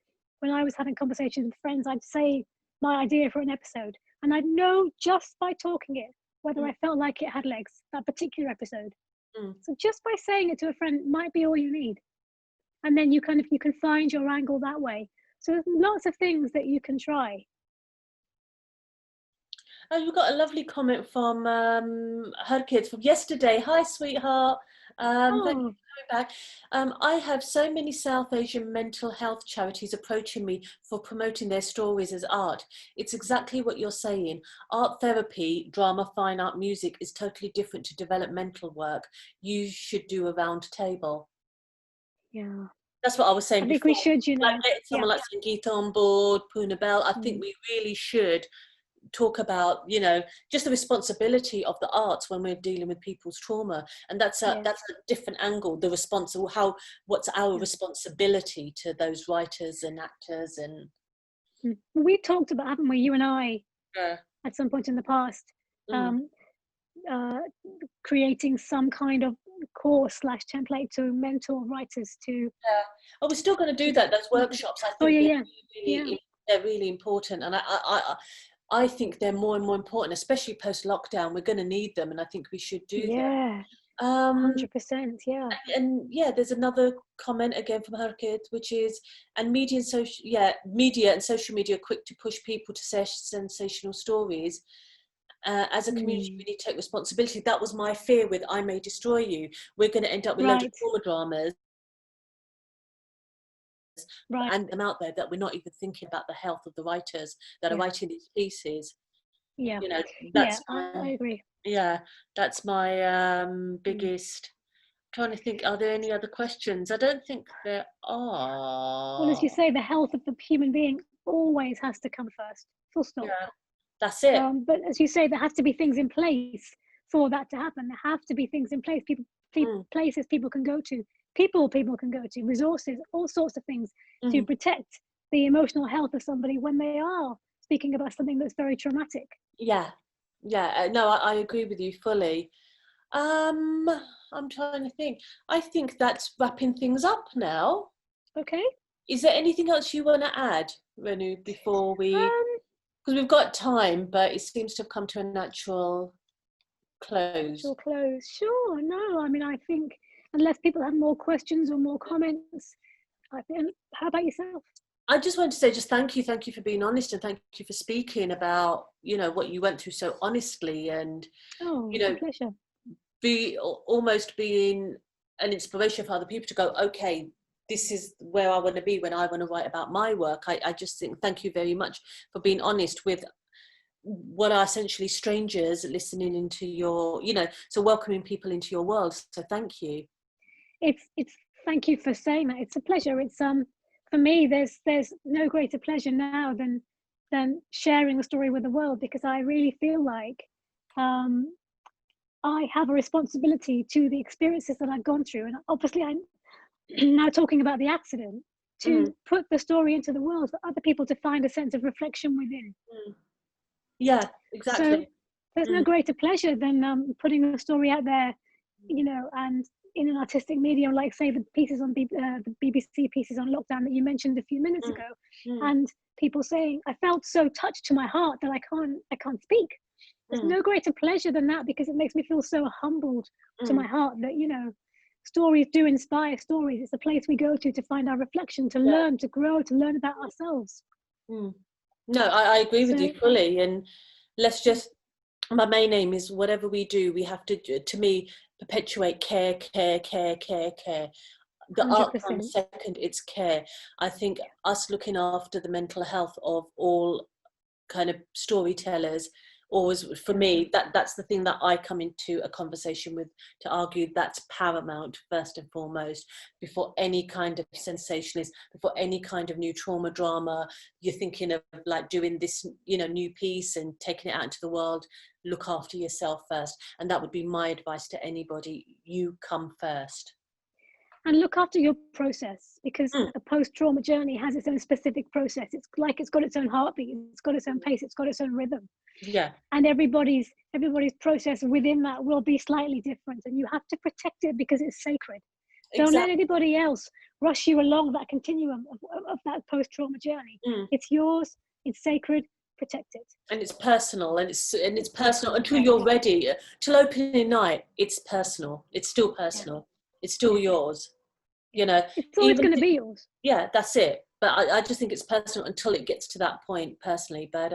when I was having conversations with friends, I'd say my idea for an episode, and I'd know just by talking it whether I felt like it had legs, that particular episode. So just by saying it to a friend might be all you need, and then you can find your angle that way. So there's lots of things that you can try. Oh, we've got a lovely comment from her kids from yesterday. Hi, sweetheart. Thank you for coming back. I have so many South Asian mental health charities approaching me for promoting their stories as art. It's exactly what you're saying. Art therapy, drama, fine art, music is totally different to developmental work. You should do a round table. Yeah. That's what I was saying I before. think we should, like getting someone like Sangeeta on board, Poona Bell. I think we really should talk about, just the responsibility of the arts when we're dealing with people's trauma, and that's a different angle. The what's our responsibility to those writers and actors, and we've talked about, haven't we, you and I, at some point in the past, creating some kind of course / template to mentor writers to. We're still going to do that. Those workshops, I think, they're really important, and I think they're more and more important, especially post-lockdown. We're going to need them, and I think we should do them. 100%, yeah. And there's another comment again from her kids, which is, and media and social media are quick to push people to sensational stories. As a community, we need to take responsibility. That was my fear with I May Destroy You. We're going to end up with loads of trauma dramas. And them out there that we're not even thinking about the health of the writers that are writing these pieces. I agree. That's my biggest. Trying to think, are there any other questions? I don't think there are. Well, as you say, the health of the human being always has to come first, full stop. That's it. But as you say, there have to be things in place for that to happen. There have to be things in place, places people can go to, people can go to, resources, all sorts of things to protect the emotional health of somebody when they are speaking about something that's very traumatic. No, I agree with you fully. I'm trying to think. I think that's wrapping things up now. Okay. Is there anything else you want to add, Renu, before we... Because we've got time, but it seems to have come to a natural close. Sure. No, I mean, I think unless people have more questions or more comments, how about yourself? I just want to say thank you for being honest, and thank you for speaking about, what you went through so honestly, and, my pleasure. Almost being an inspiration for other people to go, okay, this is where I want to be when I want to write about my work. I just think thank you very much for being honest with what are essentially strangers listening into your, so welcoming people into your world. So thank you. It's thank you for saying that. It's a pleasure. It's for me, there's no greater pleasure now than sharing the story with the world, because I really feel like I have a responsibility to the experiences that I've gone through, and obviously I'm now talking about the accident, to put the story into the world for other people to find a sense of reflection within. Yeah, exactly. So there's no greater pleasure than putting a story out there, and in an artistic medium, like say the pieces on the BBC pieces on lockdown that you mentioned a few minutes ago, and people saying, I felt so touched to my heart that I can't speak. There's no greater pleasure than that, because it makes me feel so humbled to my heart that, stories do inspire stories. It's a place we go to find our reflection, to learn, to grow, to learn about ourselves. No, I agree with you fully. And let's just my main aim is whatever we do, we have to me, perpetuate care, care, care, care, care. The art 100%. comes second, it's care. I think us looking after the mental health of all kind of storytellers, always, for me, that's the thing that I come into a conversation with, to argue that's paramount first and foremost, before any kind of sensationalist, before any kind of new trauma drama. You're thinking of like doing this, you know, new piece and taking it out into the world, look after yourself first. And that would be my advice to anybody. You come first. And look after your process, because a post-trauma journey has its own specific process. It's like it's got its own heartbeat, it's got its own pace, it's got its own rhythm. Yeah. And everybody's process within that will be slightly different, and you have to protect it because it's sacred. Don't let anybody else rush you along that continuum of that post-trauma journey. It's yours, it's sacred, protect it. And it's personal, and it's personal until you're ready. Till opening night, it's personal. It's still personal. It's still yours. You know, it's always going to be yours. Yeah, that's it. But I just think it's personal until it gets to that point, personally. But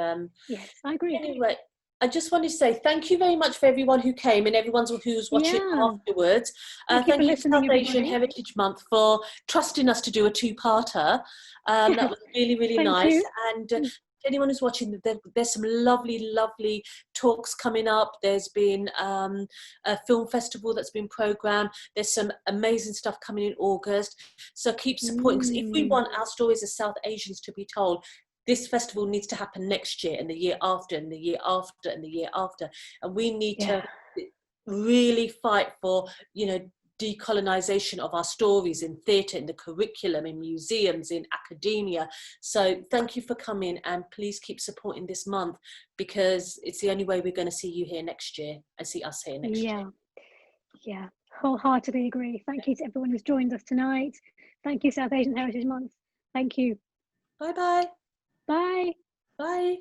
yes, I agree. Anyway, I just wanted to say thank you very much for everyone who came and everyone who's watching afterwards. Thank you for South Asian Heritage Month for trusting us to do a two-parter. That was really, really nice. You. And anyone who's watching, there's some lovely, lovely talks coming up. There's been a film festival that's been programmed. There's some amazing stuff coming in August. So keep supporting, because if we want our stories as South Asians to be told, this festival needs to happen next year and the year after and the year after and the year after. And we need to really fight for, you know, decolonization of our stories in theatre, in the curriculum, in museums, in academia. So thank you for coming, and please keep supporting this month, because it's the only way we're going to see you here next year and see us here next year. Yeah, wholeheartedly agree. Thank you to everyone who's joined us tonight. Thank you, South Asian Heritage Month. Thank you. Bye-bye. Bye. Bye.